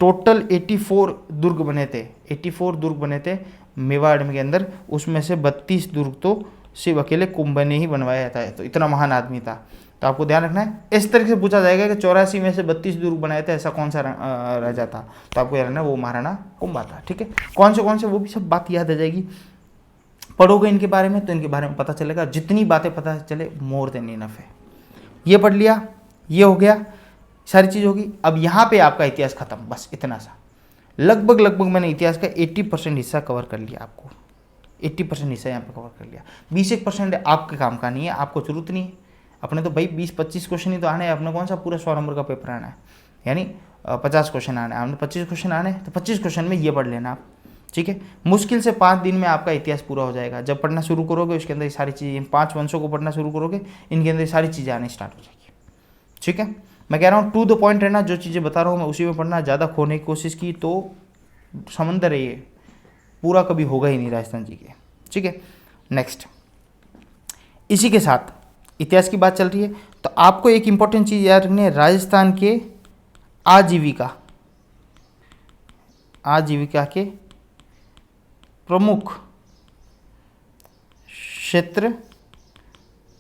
टोटल 84 दुर्ग बने थे, 84 दुर्ग बने थे मेवाड़ के अंदर, उसमें से 32 दुर्ग तो सिर्फ अकेले कुंभा ने ही बनवाया था, तो इतना महान आदमी था। तो आपको ध्यान रखना है, इस तरीके से पूछा जाएगा कि 84 में से 32 दुर्ग बनाए थे, ऐसा कौन सा राजा था, तो आपको याद रखना वो महाराणा कुंभा था, ठीक है। कौन से वो भी सब बात याद आ जाएगी, पढ़ोगे इनके बारे में तो इनके बारे में पता चलेगा, जितनी बातें पता चले मोर देन इनफ है। ये पढ़ लिया, ये हो गया, सारी चीज़ होगी। अब यहाँ पे आपका इतिहास खत्म, बस इतना सा, लगभग मैंने इतिहास का 80% हिस्सा कवर कर लिया, आपको 80% हिस्सा यहाँ पे कवर कर लिया। 20% आपके काम का नहीं है, आपको जरूरत नहीं है, अपने तो भाई 20-25 क्वेश्चन ही तो आने हैं, अपने कौन सा पूरा 100 नंबर का पेपर आना है, यानी 50 क्वेश्चन आने हैं, आपने 25 क्वेश्चन आने हैं, तो 25 क्वेश्चन में ये पढ़ लेना आप, ठीक है। मुश्किल से 5 दिन में आपका इतिहास पूरा हो जाएगा। जब पढ़ना शुरू करोगे उसके अंदर सारी चीज़ें, 5 वंशों को पढ़ना शुरू करोगे, इनके अंदर सारी चीज़ें आनी स्टार्ट हो जाएगी, ठीक है। मैं कह रहा हूँ टू द पॉइंट रहना, जो चीज़ें बता रहा हूँ मैं उसी में पढ़ना, ज़्यादा खोने की कोशिश की तो समंदर है ये, पूरा कभी होगा ही नहीं राजस्थान जी के, ठीक है। नेक्स्ट, इसी के साथ इतिहास की बात चल रही है तो आपको एक इंपॉर्टेंट चीज़ याद रखनी है, राजस्थान के आजीविका के प्रमुख क्षेत्र,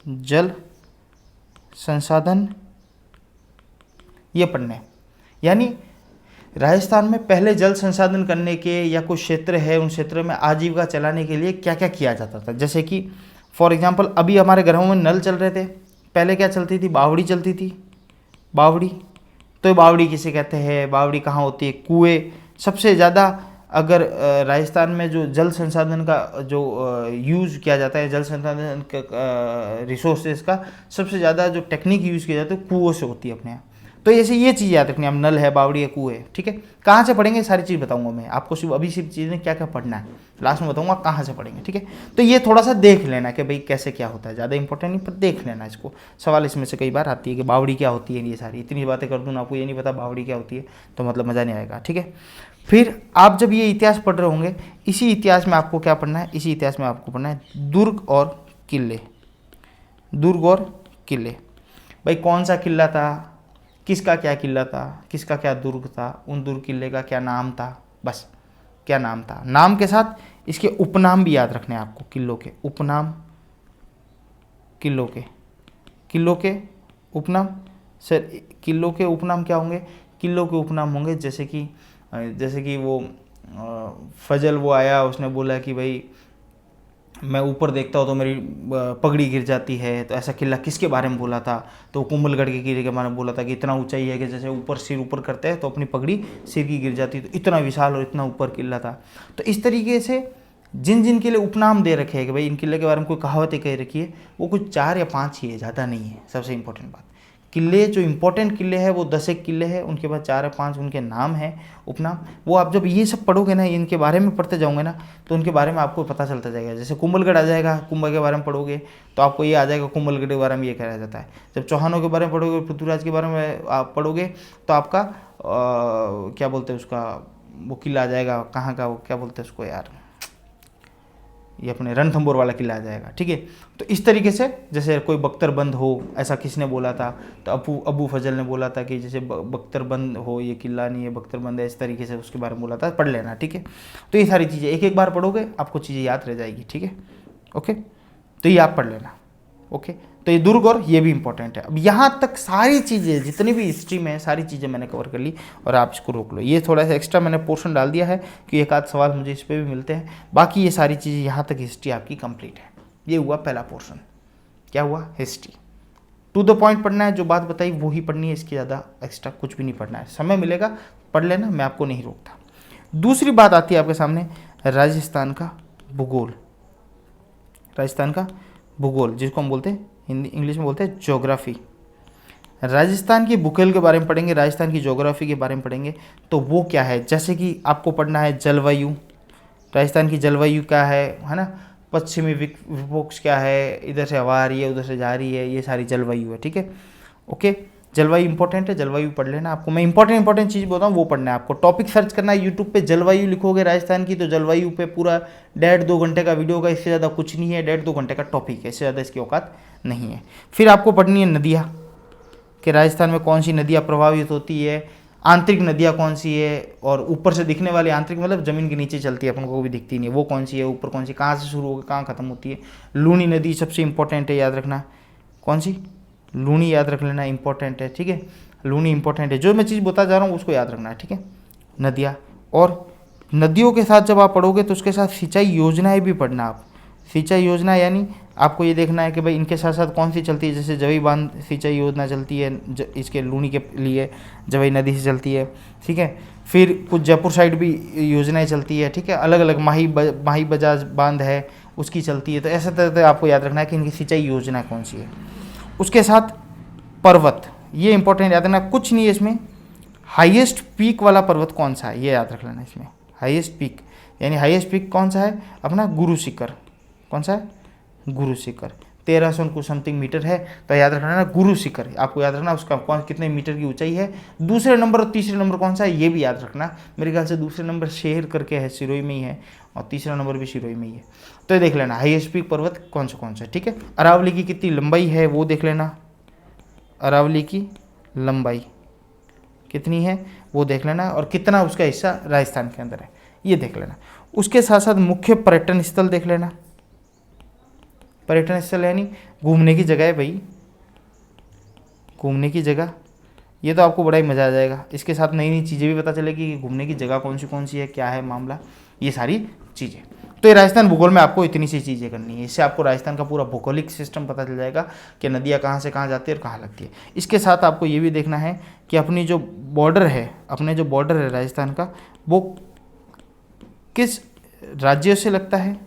जल संसाधन, ये पढ़ने, यानी राजस्थान में पहले जल संसाधन करने के या कुछ क्षेत्र है, उन क्षेत्रों में आजीविका चलाने के लिए क्या क्या किया जाता था। जैसे कि फॉर एग्जांपल अभी हमारे घरों में नल चल रहे थे, पहले क्या चलती थी, बावड़ी चलती थी, बावड़ी, तो बावड़ी किसे कहते हैं, बावड़ी कहाँ होती है, कुएँ। सबसे ज़्यादा अगर राजस्थान में जो जल संसाधन का जो यूज़ किया जाता है, जल संसाधन रिसोर्सेज का सबसे ज़्यादा जो टेक्निक यूज़ किया जाता है कुओं से होती है अपने यहाँ। तो ऐसे ये चीज़ याद रखनी है, अब नल है, बावड़ी है, कुएं है, ठीक है। कहाँ से पढ़ेंगे सारी चीज़ बताऊंगा मैं आपको, सिर्फ चीज़ें क्या क्या पढ़ना है लास्ट में बताऊंगा कहाँ से पढ़ेंगे, ठीक है। तो ये थोड़ा सा देख लेना कि भाई कैसे क्या होता है, ज़्यादा इंपॉर्टेंट नहीं पर देख लेना इसको, सवाल इसमें से कई बार आती है कि बावड़ी क्या होती है, ये सारी इतनी बातें कर दूँ ना, आपको ये नहीं पता बावड़ी क्या होती है तो मतलब मज़ा नहीं आएगा, ठीक है। फिर आप जब ये इतिहास पढ़ रहे होंगे, इसी इतिहास में आपको क्या पढ़ना है, इसी इतिहास में आपको पढ़ना है दुर्ग और किले, दुर्ग और किले। भाई कौन सा किला था, किसका क्या किला था, किसका क्या दुर्ग था, उन दुर्ग किले का क्या नाम था, बस क्या नाम था, नाम के साथ इसके उपनाम भी याद रखने हैं आपको, किलों के उपनाम, किलों के उपनाम। सर किलों के उपनाम क्या होंगे? किलों के उपनाम होंगे जैसे कि वो फजल वो आया, उसने बोला कि भाई मैं ऊपर देखता हूँ तो मेरी पगड़ी गिर जाती है, तो ऐसा किला किसके बारे में बोला था? तो कुंभलगढ़ के किले के बारे में बोला था कि इतना ऊंचाई है कि जैसे ऊपर सिर ऊपर करते हैं तो अपनी पगड़ी सिर की गिर जाती है, तो इतना विशाल और इतना ऊपर किला था। तो इस तरीके से जिन जिन किले उपनाम दे रखे हैं कि भाई इन किले के बारे में कोई कहावतें कह रखी है, वो कुछ 4 या 5 ही है, ज़्यादा नहीं है। सबसे इंपॉर्टेंट बात, किले जो इंपॉर्टेंट किले हैं वो 10 एक किले हैं, उनके बाद 4 या 5 उनके नाम हैं, उपनाम। वो आप जब ये सब पढ़ोगे ना, इनके बारे में पढ़ते जाओगे ना, तो उनके बारे में आपको पता चलता जाएगा। जैसे कुंभलगढ़ आ जाएगा, कुंभ के बारे में पढ़ोगे तो आपको ये आ जाएगा कुंभलगढ़ के बारे में ये कहा जाता है। जब चौहानों के बारे में पढ़ोगे, पृथ्वीराज के बारे में आप पढ़ोगे तो आपका क्या बोलते हैं उसका, वो किला आ जाएगा, कहाँ का, वो क्या बोलते हैं उसको यार, ये अपने रणथंभौर वाला किला आ जाएगा। ठीक है, तो इस तरीके से जैसे कोई बख्तरबंद हो, ऐसा किसने बोला था? तो अबू फजल ने बोला था कि जैसे बख्तरबंद हो, ये किला नहीं है बख्तरबंद है, इस तरीके से उसके बारे में बोला था, पढ़ लेना। ठीक है, तो ये सारी चीज़ें एक एक बार पढ़ोगे आपको चीज़ें याद रह जाएगी। ठीक है, ओके, तो ये आप पढ़ लेना। ओके, तो ये दुर्ग और ये भी इंपॉर्टेंट है। अब यहाँ तक सारी चीज़ें जितनी भी हिस्ट्री में है, सारी चीज़ें मैंने कवर कर ली और आप इसको रोक लो। ये थोड़ा सा एक्स्ट्रा मैंने पोर्शन डाल दिया है कि एक आध सवाल मुझे इस पर भी मिलते हैं, बाकी ये सारी चीज़ें यहाँ तक हिस्ट्री आपकी कंप्लीट है। ये हुआ पहला पोर्शन, क्या हुआ? हिस्ट्री। टू द पॉइंट पढ़ना है, जो बात बताई वो ही पढ़नी है, इसकी ज़्यादा एक्स्ट्रा कुछ भी नहीं पढ़ना है। समय मिलेगा पढ़ लेना, मैं आपको नहीं रोकता। दूसरी बात आती है आपके सामने राजस्थान का भूगोल। राजस्थान का भूगोल जिसको हम बोलते हैं हिंदी इंग्लिश में बोलते हैं ज्योग्राफी। राजस्थान की भूगोल के बारे में पढ़ेंगे, राजस्थान की ज्योग्राफी के बारे में पढ़ेंगे। तो वो क्या है, जैसे कि आपको पढ़ना है जलवायु, राजस्थान की जलवायु क्या है ना, पश्चिमी विक्षोभ क्या है, इधर से हवा आ रही है उधर से जा रही है, ये सारी जलवायु है। ठीक है, ओके, जलवायु इंपॉर्टेंट है, जलवायु पढ़ लेना। आपको मैं इंपॉर्टेंट चीज़ बताऊँ वो पढ़ना है आपको। टॉपिक सर्च करना है यूट्यूब पे, जलवायु लिखोगे राजस्थान की तो जलवायु पे पूरा 1.5-2 घंटे का वीडियो का, इससे ज़्यादा कुछ नहीं है। 1.5-2 घंटे का टॉपिक है, इससे ज़्यादा इसकी औकात नहीं है। फिर आपको पढ़नी है नदियाँ, कि राजस्थान में कौन सी नदियाँ प्रभावित होती है, आंतरिक नदियाँ कौन सी है, और ऊपर से दिखने वाली आंतरिक मतलब ज़मीन के नीचे चलती है, अपन को भी दिखती नहीं है, वो कौन सी है, ऊपर कौन सी, कहाँ से शुरू होकर कहाँ खत्म होती है। लूनी नदी सबसे इंपॉर्टेंट है, याद रखना। कौन सी? लूनी, याद रख लेना, इंपॉर्टेंट है। ठीक है, लूनी इंपॉर्टेंट है, जो मैं चीज़ बता जा रहा हूँ उसको याद रखना है। ठीक है, नदियाँ, और नदियों के साथ जब आप पढ़ोगे तो उसके साथ सिंचाई योजनाएं भी पढ़ना आप। सिंचाई योजना यानी आपको ये देखना है कि भाई इनके साथ साथ कौन सी चलती है, जैसे जवई बांध सिंचाई योजना चलती है, इसके लूनी के लिए जवई नदी से चलती है। ठीक है, फिर कुछ जयपुर साइड भी योजनाएं चलती है। ठीक है, अलग अलग माही बजाज बांध है उसकी चलती है। तो ऐसा तरह आपको याद रखना है कि इनकी सिंचाई योजना कौन सी है। उसके साथ पर्वत, ये इंपॉर्टेंट याद रखना, कुछ नहीं है इसमें। हाईएस्ट पीक वाला पर्वत कौन सा है ये याद रख लेना इसमें। हाईएस्ट पीक यानी हाईएस्ट पीक कौन सा है अपना? गुरु शिखर। कौन सा है? गुरु शिखर। 1300 कुछ समथिंग मीटर है, तो याद रखना ना गुरु शिखर, आपको याद रखना उसका कौन कितने मीटर की ऊंचाई है। दूसरे नंबर और तीसरे नंबर कौन सा है ये भी याद रखना। मेरे ख्याल से दूसरे नंबर शेर करके है, सिरोही में ही है, और तीसरा नंबर भी सिरोही में ही है। तो ये देख लेना हाईएस्ट पीक पर्वत कौन सा। ठीक है, अरावली की कितनी लंबाई है वो देख लेना, अरावली की लंबाई कितनी है वो देख लेना, और कितना उसका हिस्सा राजस्थान के अंदर है ये देख लेना। उसके साथ साथ मुख्य पर्यटन स्थल देख लेना। पर्यटन स्थल यानी घूमने की जगह है भाई, घूमने की जगह, ये तो आपको बड़ा ही मज़ा आ जाएगा। इसके साथ नई नई चीज़ें भी पता चलेगी कि घूमने की जगह कौन सी है, क्या है मामला, ये सारी चीज़ें। तो ये राजस्थान भूगोल में आपको इतनी सी चीज़ें करनी है, इससे आपको राजस्थान का पूरा भौगोलिक सिस्टम पता चल जाएगा कि नदियाँ कहाँ से कहाँ जाती है और कहाँ लगती है। इसके साथ आपको ये भी देखना है कि अपनी जो बॉर्डर है, अपने जो बॉर्डर है राजस्थान का, वो किस राज्यों से लगता है,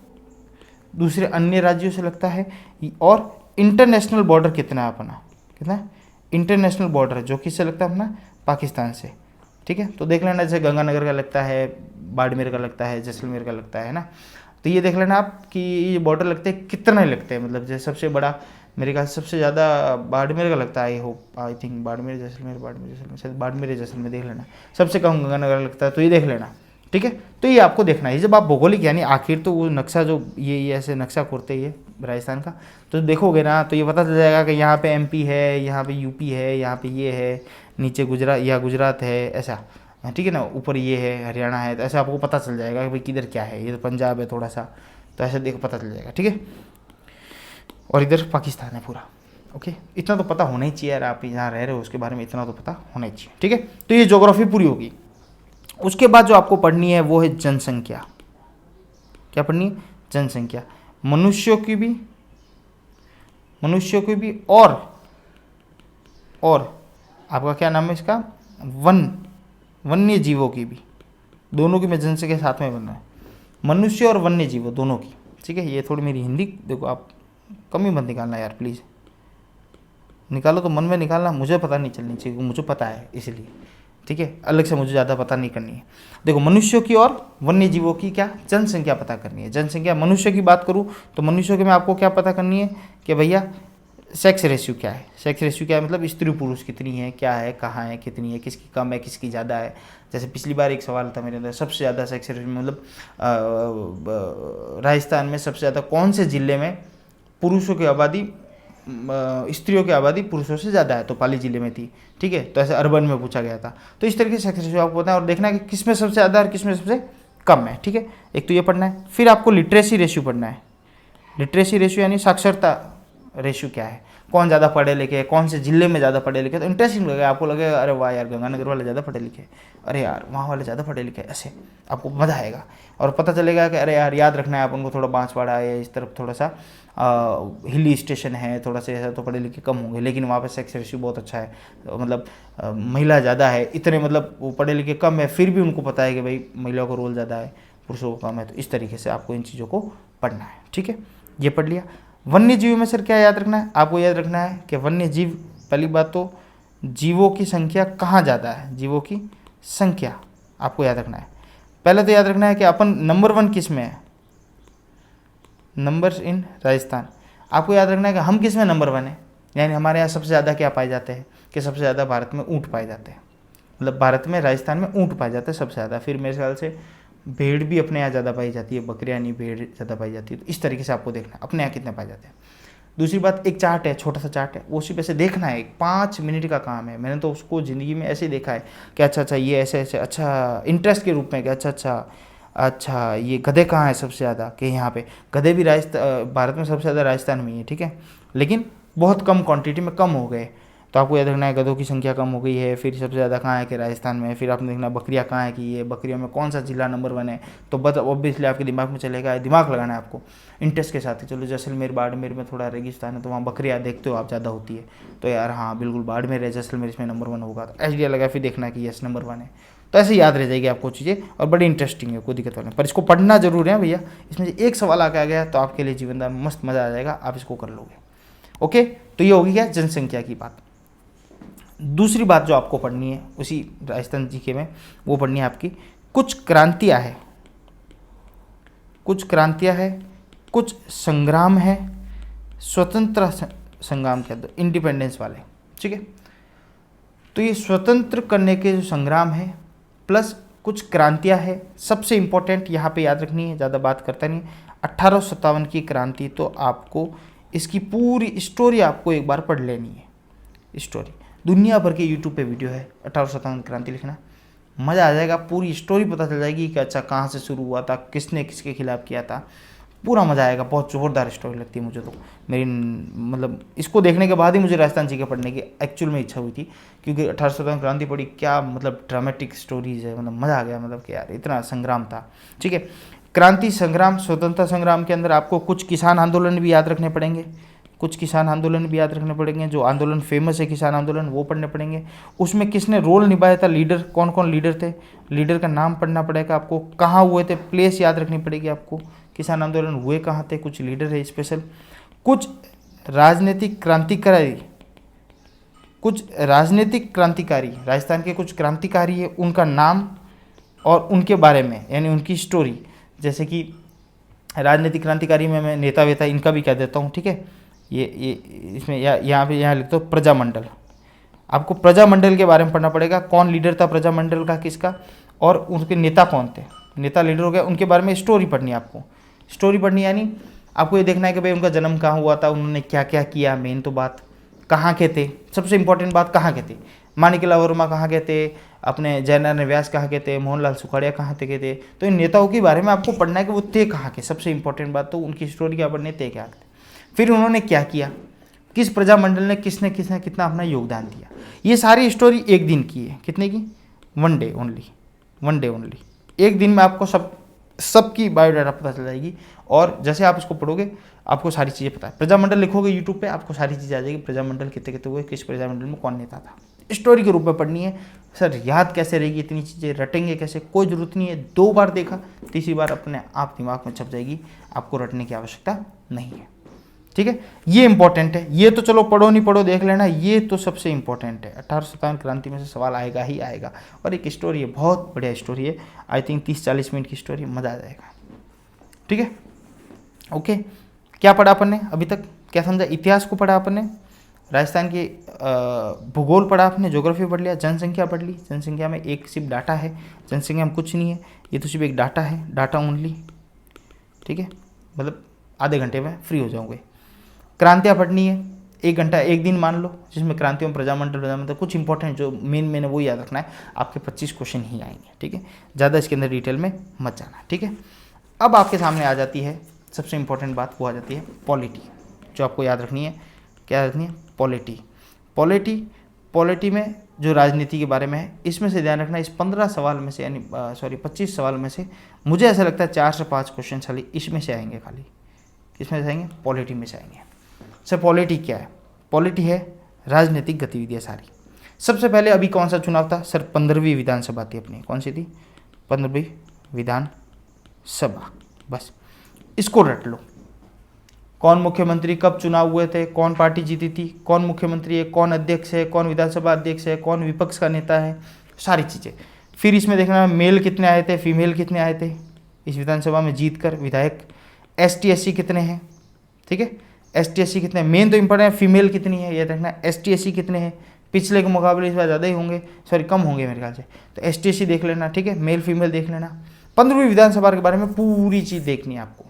दूसरे अन्य राज्यों से लगता है, और इंटरनेशनल बॉर्डर कितना है अपना, कितना इंटरनेशनल बॉर्डर जो किससे लगता है अपना? पाकिस्तान से। ठीक है, तो देख लेना, जैसे गंगानगर का लगता है, बाड़मेर का लगता है, जैसलमेर का लगता है ना। तो ये देख लेना आप कि ये बॉर्डर लगते हैं कितने लगते हैं, मतलब जैसे सबसे बड़ा मेरे ख्याल सबसे ज़्यादा बाड़मेर का लगता है, आई थिंक बाड़मेर जैसलमेर शायद बाड़मेर जैसलमेर, देख लेना। सबसे कम गंगानगर लगता है, तो ये देख लेना। ठीक है, तो ये आपको देखना है। जब आप भौगोलिक यानी आखिर तो वो नक्शा जो ये ऐसे नक्शा खोलते हैं ये राजस्थान का, तो देखोगे ना तो ये पता चल जाएगा कि यहाँ पे MP है, यहाँ पे UP है, यहाँ पे ये है, नीचे गुजरात या गुजरात है, ऐसा ठीक है ना, ऊपर ये है हरियाणा है, तो ऐसे आपको पता चल जाएगा कि भाई किधर क्या है, ये तो पंजाब है थोड़ा सा, तो ऐसे देखो पता चल जाएगा, ठीक है। और इधर पाकिस्तान है पूरा, ओके। इतना तो पता होना ही चाहिए यार, आप यहाँ रह रहे हो उसके बारे में इतना तो पता होना ही चाहिए, ठीक है। तो ये ज्योग्राफी पूरी होगी। उसके बाद जो आपको पढ़नी है वो है जनसंख्या। क्या पढ़नी है? जनसंख्या। मनुष्यों की भी और आपका क्या नाम है इसका, वन्य जीवों की भी, दोनों की मैं जनसंख्या के साथ में बनना है, मनुष्य और वन्य जीवों दोनों की, ठीक है। ये थोड़ी मेरी हिंदी देखो, आप कम ही मत निकालना यार प्लीज़, निकालो तो मन में निकालना, मुझे पता नहीं चलनी चाहिए, मुझे पता है इसलिए, ठीक है। अलग से मुझे ज़्यादा पता नहीं करनी है। देखो मनुष्यों की और वन्य जीवों की क्या जनसंख्या पता करनी है। जनसंख्या मनुष्य की बात करूँ तो मनुष्यों के में आपको क्या पता करनी है कि भैया सेक्स रेशियो क्या है। सेक्स रेशियो क्या है, मतलब स्त्री पुरुष कितनी है, क्या है, कहाँ है, कितनी है, किसकी कम है, किसकी ज़्यादा है। जैसे पिछली बार एक सवाल था मेरे अंदर, सबसे ज़्यादा सेक्स रेशियो मतलब राजस्थान में सबसे ज़्यादा कौन से ज़िले में पुरुषों की आबादी स्त्रियों की आबादी पुरुषों से ज़्यादा है, तो पाली जिले में थी, ठीक है। तो ऐसे अर्बन में पूछा गया था। तो इस तरीके से सेक्स रेशियो आपको पता है और देखना है कि किस में सबसे ज़्यादा और किस में सबसे कम है, ठीक है। एक तो ये पढ़ना है। फिर आपको लिटरेसी रेशियो पढ़ना है। लिटरेसी रेशियो यानी साक्षरता रेशियो क्या है, कौन ज़्यादा पढ़े लिखे है, कौन से जिले में ज़्यादा पढ़े लिखे। तो इंटरेस्टिंग लगेगा आपको, लगेगा अरे वाह यार गंगानगर वाले ज़्यादा पढ़े लिखे, अरे यार वहाँ वाले ज़्यादा पढ़े लिखे, ऐसे आपको मज़ा आएगा। और पता चलेगा कि अरे यार याद रखना है अपन को, थोड़ा बांसवाड़ा है इस तरफ, थोड़ा सा हिली स्टेशन है, थोड़ा सा ऐसा, तो पढ़े लिखे कम होंगे, लेकिन वहाँ पे सेक्स रेशियो बहुत अच्छा है, मतलब महिला ज़्यादा है, इतने मतलब वो पढ़े लिखे कम है, फिर भी उनको पता है कि भाई महिलाओं का रोल ज़्यादा है, पुरुषों को कम है। तो इस तरीके से आपको इन चीज़ों को पढ़ना है, ठीक है। ये पढ़ लिया। वन्य जीव में सर क्या याद रखना है, आपको याद रखना है कि वन्य जीव, पहली बात तो जीवों की संख्या कहाँ ज़्यादा है, जीवों की संख्या आपको याद रखना है। पहले तो याद रखना है कि अपन नंबर 1 किस में है, नंबर इन राजस्थान। आपको याद रखना है कि हम किस में नंबर 1 है, यानी हमारे यहाँ सबसे ज़्यादा क्या पाए जाते हैं, कि सबसे ज़्यादा भारत में ऊँट पाए जाते हैं, मतलब भारत में राजस्थान में ऊँट पाए जाते हैं सबसे ज़्यादा। फिर मेरे ख्याल से भेड़ भी अपने यहाँ ज़्यादा पाई जाती है, बकरियाँ नहीं, भेड़ ज़्यादा पाई जाती है। तो इस तरीके से आपको देखना है अपने यहाँ कितने पाए जाते हैं। दूसरी बात, एक चार्ट है, छोटा सा चार्ट है, वो सिर्फ ऐसे देखना है, 5 मिनट का काम है। मैंने तो उसको ज़िंदगी में ऐसे ही देखा है कि अच्छा ये ऐसे ऐसे, अच्छा इंटरेस्ट के रूप में कि अच्छा ये गधे कहाँ है सबसे ज़्यादा, कि यहाँ पे गधे भी राजस्थान, भारत में सबसे ज़्यादा राजस्थान में ही है, ठीक है, लेकिन बहुत कम क्वांटिटी में कम हो गए। तो आपको याद रखना है गधों की संख्या कम हो गई है। फिर सबसे ज़्यादा कहाँ है कि राजस्थान में। फिर आपने देखना बकरियाँ कहाँ है कि ये बकरियों में कौन सा जिला नंबर 1 है। तो बस ऑब्वियसली आपके दिमाग में चलेगा, दिमाग लगाना है आपको इंटरेस्ट के साथ ही। चलो जैसलमेर बाड़मेर में थोड़ा रेगिस्तान है, तो वहाँ बकरियाँ देखते हो आप ज़्यादा होती है, तो यार हाँ बिल्कुल बाड़मेर है, जैसलमेर इसमें नंबर 1 होगा, तो आइडिया लगा फिर देखना कि यस नंबर 1 है। तो ऐसे याद रह जाएगी आपको चीज़ें, और बड़ी इंटरेस्टिंग है, कोई दिक्कत वाली नहीं, पर इसको पढ़ना जरूर है भैया। इसमें से एक सवाल आके आ गया तो आपके लिए जीवनदान मस्त मज़ा आ जाएगा, आप इसको कर लोगे, ओके। तो ये होगी क्या, जनसंख्या की बात। दूसरी बात जो आपको पढ़नी है उसी राजस्थान जीके में, वो पढ़नी है आपकी कुछ क्रांतियाँ है, कुछ संग्राम है, स्वतंत्र संग्राम के अंदर इंडिपेंडेंस वाले, ठीक है। तो ये स्वतंत्र करने के जो संग्राम है प्लस कुछ क्रांतियाँ है, सबसे इम्पोर्टेंट यहाँ पे याद रखनी है, ज़्यादा बात करता नहीं। 1857 की क्रांति, तो आपको इसकी पूरी स्टोरी आपको एक बार पढ़ लेनी है। स्टोरी दुनिया भर के यूट्यूब पे वीडियो है, 1857 क्रांति लिखना, मज़ा आ जाएगा, पूरी स्टोरी पता चल जाएगी कि अच्छा कहाँ से शुरू हुआ था, किसने किसके खिलाफ किया था, पूरा मज़ा आएगा। बहुत ज़ोरदार स्टोरी लगती है मुझे तो, मेरी मतलब इसको देखने के बाद ही मुझे राजस्थान जी के पढ़ने की एक्चुअल में इच्छा हुई थी, क्योंकि 1857 क्रांति पढ़ी, क्या मतलब ड्रामेटिक स्टोरीज है, मतलब मज़ा आ गया, मतलब कि यार इतना संग्राम था, ठीक है। क्रांति संग्राम, स्वतंत्रता संग्राम के अंदर आपको कुछ किसान आंदोलन भी याद रखने पड़ेंगे, जो आंदोलन फेमस है किसान आंदोलन, वो पढ़ने पड़ेंगे। उसमें किसने रोल निभाया था, लीडर कौन कौन लीडर थे, लीडर का नाम पढ़ना पड़ेगा आपको, कहाँ हुए थे, प्लेस याद रखनी पड़ेगी आपको, किसान आंदोलन हुए कहाँ थे, कुछ लीडर है स्पेशल, कुछ राजनीतिक क्रांतिकारी राजस्थान के कुछ क्रांतिकारी है, उनका नाम और उनके बारे में, यानी उनकी स्टोरी। जैसे कि राजनीतिक क्रांतिकारी में मैं नेता वेता इनका भी कह देता हूँ, ठीक है। ये इसमें यहाँ लिखता हूँ प्रजामंडल, आपको प्रजामंडल के बारे में पढ़ना पड़ेगा, कौन लीडर था प्रजामंडल का, किसका, और उनके नेता कौन थे, नेता लीडर हो गया, उनके बारे में स्टोरी पढ़नी है आपको। स्टोरी पढ़नी यानी आपको ये देखना है कि भाई उनका जन्म कहाँ हुआ था, उन्होंने क्या क्या किया, मेन तो बात कहाँ के थे, सबसे इंपॉर्टेंट बात कहाँ के थे, माणिकलाल वर्मा कहाँ के थे, अपने जयनारायण व्यास कहाँ के थे, मोहनलाल सुखाड़िया कहाँ के थे। तो इन नेताओं के बारे में आपको पढ़ना है कि वो थे कहाँ के, सबसे इंपॉर्टेंट बात तो उनकी स्टोरी क्या पढ़नी थे क्या थे, फिर उन्होंने क्या किया, किस प्रजामंडल ने किसने किसने कितना अपना योगदान दिया। ये सारी स्टोरी एक दिन की है, कितने की, 1 डे ओनली। एक दिन में आपको सबकी बायोडाटा पता चल जाएगी। और जैसे आप इसको पढ़ोगे आपको सारी चीज़ें पता है। प्रजामंडल लिखोगे यूट्यूब पे, आपको सारी चीज़ें आ जाएगी, प्रजामंडल कितने कितने हुए, किस प्रजामंडल में कौन नेता था। स्टोरी के रूप में पढ़नी है। सर याद कैसे रहेगी इतनी चीज़ें, रटेंगे कैसे, कोई ज़रूरत नहीं है। 2 बार देखा, तीसरी बार अपने आप दिमाग में छप जाएगी, आपको रटने की आवश्यकता नहीं है। ठीक है, ये इंपॉर्टेंट है। ये तो चलो पढ़ो नहीं पढ़ो देख लेना, ये तो सबसे इंपॉर्टेंट है। 1857 क्रांति में से सवाल आएगा ही आएगा। और एक स्टोरी है, बहुत बढ़िया स्टोरी है, आई थिंक 30-40 मिनट की स्टोरी, मज़ा आ जाएगा। ठीक है, ओके। क्या पढ़ा अपन ने अभी तक, क्या समझा, इतिहास को पढ़ा अपन ने, राजस्थान की भूगोल पढ़ा आपने, ज्योग्राफी पढ़ लिया, जनसंख्या पढ़ ली। जनसंख्या में एक सिर्फ डाटा है, जनसंख्या में कुछ नहीं है, ये तो सिर्फ एक डाटा है, डाटा ओनली। ठीक है, मतलब आधे घंटे में फ्री हो जाओगे। क्रांतियाँ पढ़नी है, 1 घंटा 1 दिन मान लो, जिसमें क्रांतियों में प्रजामंडल कुछ इंपॉर्टेंट जो मेन है वो याद रखना है। आपके 25 क्वेश्चन ही आएंगे। ठीक है, ज़्यादा इसके अंदर डिटेल में मत जाना। ठीक है, अब आपके सामने आ जाती है सबसे इंपॉर्टेंट बात, वो आ जाती है पॉलिटी, जो आपको याद रखनी है। क्या रखनी है, पॉलिटी में जो राजनीति के बारे में है, इसमें से ध्यान रखना, इस 15 सवाल में से, यानी 25 सवाल में से मुझे ऐसा लगता है 4 से 5 क्वेश्चन खाली इसमें से आएंगे। खाली किसमें से आएंगे, पॉलिटी में से आएंगे। सर पॉलिटी क्या है, पॉलिटी है राजनीतिक गतिविधियाँ सारी। सबसे पहले अभी कौन सा चुनाव था, सर 15वीं विधानसभा थी अपनी, कौन सी थी, 15वीं विधानसभा। बस इसको रट लो, कौन मुख्यमंत्री, कब चुनाव हुए थे, कौन पार्टी जीती थी, कौन मुख्यमंत्री है, कौन अध्यक्ष है, कौन विधानसभा अध्यक्ष है, कौन विपक्ष का नेता है, सारी चीज़ें। फिर इसमें देखना मेल कितने आए थे, फीमेल कितने आए थे इस विधानसभा में जीतकर विधायक, ST SC कितने हैं। ठीक है, ST SC कितने, मेन तो इंपॉर्टेंट है फीमेल कितनी है, ये देखना ST SC कितने हैं, पिछले के मुकाबले इस बार ज़्यादा ही होंगे, सॉरी कम होंगे मेरे ख्याल से, तो ST SC देख लेना। ठीक है, मेल फीमेल देख लेना। 15वीं विधानसभा के बारे में पूरी चीज़ देखनी है आपको।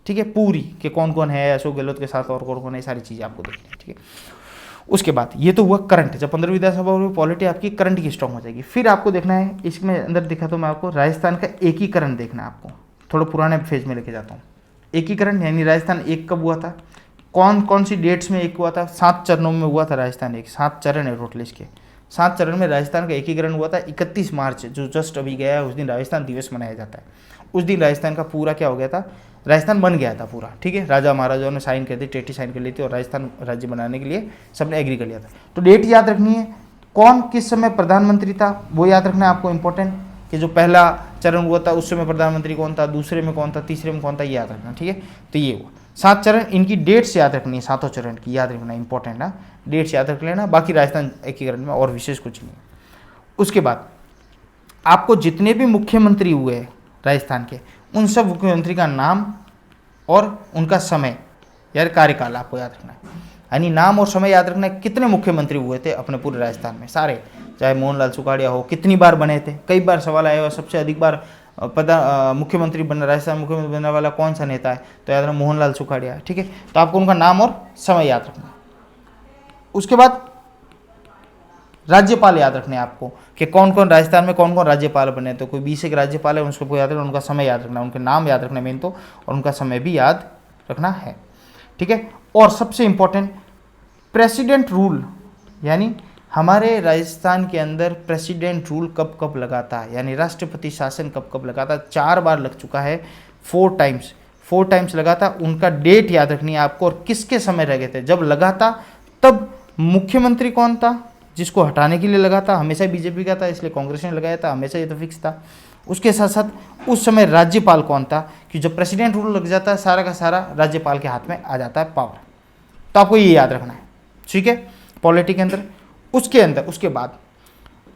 ठीक है, पूरी कि कौन कौन है, अशोक गहलोत के साथ और कौन कौन है, सारी चीज़ें आपको देखनी है। ठीक है, उसके बाद ये तो हुआ करंट, जब 15वीं विधानसभा और पॉलिटी आपकी करंट की स्ट्रॉन्ग हो जाएगी। फिर आपको देखना है, इसमें अंदर दिखा तो मैं आपको राजस्थान का एकीकरण देखना है आपको, थोड़ा पुराने फेज में लेके जाता हूँ। एकीकरण यानी राजस्थान एक कब हुआ था, कौन कौन सी डेट्स में एक हुआ था, 7 चरणों में हुआ था राजस्थान एक, 7 चरण है टोटल इसके। 7 चरण में राजस्थान का एकीकरण हुआ था। 31 मार्च जो जस्ट अभी गया है, उस दिन राजस्थान दिवस मनाया जाता है। उस दिन राजस्थान का पूरा क्या हो गया था, राजस्थान बन गया था पूरा। ठीक है, राजा महाराजाओं ने साइन कर दी, टेटी साइन कर ली थी और राजस्थान राज्य बनाने के लिए सबने एग्री कर लिया था। तो डेट याद रखनी है, कौन किस समय प्रधानमंत्री था वो याद रखना है आपको, इंपॉर्टेंट कि जो पहला चरण हुआ था उस समय प्रधानमंत्री कौन था, दूसरे में कौन था, तीसरे में कौन था, ये याद रखना। ठीक है, तो ये हुआ 7 चरण, इनकी डेट्स याद रखनी है, 7 चरण की याद रखना इंपॉर्टेंट है, डेट्स याद रख लेना। बाकी राजस्थान एकीकरण में और विशेष कुछ नहीं है। उसके बाद आपको जितने भी मुख्यमंत्री हुए राजस्थान के, उन सब मुख्यमंत्री का नाम और उनका समय यार कार्यकाल आपको याद रखना है, यानी नाम और समय याद रखना है। कितने मुख्यमंत्री हुए थे अपने पूरे राजस्थान में, सारे, चाहे मोहनलाल सुखाड़िया हो, कितनी बार बने थे, कई बार सवाल आया, और सबसे अधिक बार मुख्यमंत्री बनना, राजस्थान मुख्यमंत्री बनने वाला कौन सा नेता है, तो याद रखना मोहनलाल सुखाड़िया। ठीक है, तो आपको उनका नाम और समय याद रखना है। उसके बाद राज्यपाल याद रखने हैं आपको कि कौन कौन राजस्थान में कौन कौन राज्यपाल बने, तो कोई 20 एक राज्यपाल है, उसको याद रखना, उनका समय याद रखना, उनके नाम याद रखना मेन तो, और उनका समय भी याद रखना है। ठीक है, और सबसे इंपॉर्टेंट प्रेसिडेंट रूल, यानी हमारे राजस्थान के अंदर प्रेसिडेंट रूल कब कब लगा था, यानी राष्ट्रपति शासन कब कब लगा था। 4 बार लग चुका है, 4 टाइम्स लगा था। उनका डेट याद रखनी है आपको, और किसके समय लगे थे, जब लगा था तब मुख्यमंत्री कौन था जिसको हटाने के लिए लगा था, हमेशा बीजेपी का था इसलिए कांग्रेस ने लगाया था, हमेशा ये तो फिक्स था। उसके साथ साथ उस समय राज्यपाल कौन था, कि जब प्रेसिडेंट रूल लग जाता है सारा का सारा राज्यपाल के हाथ में आ जाता है पावर। तो आपको ये याद रखना है। ठीक है, पॉलिटी के अंदर। उसके बाद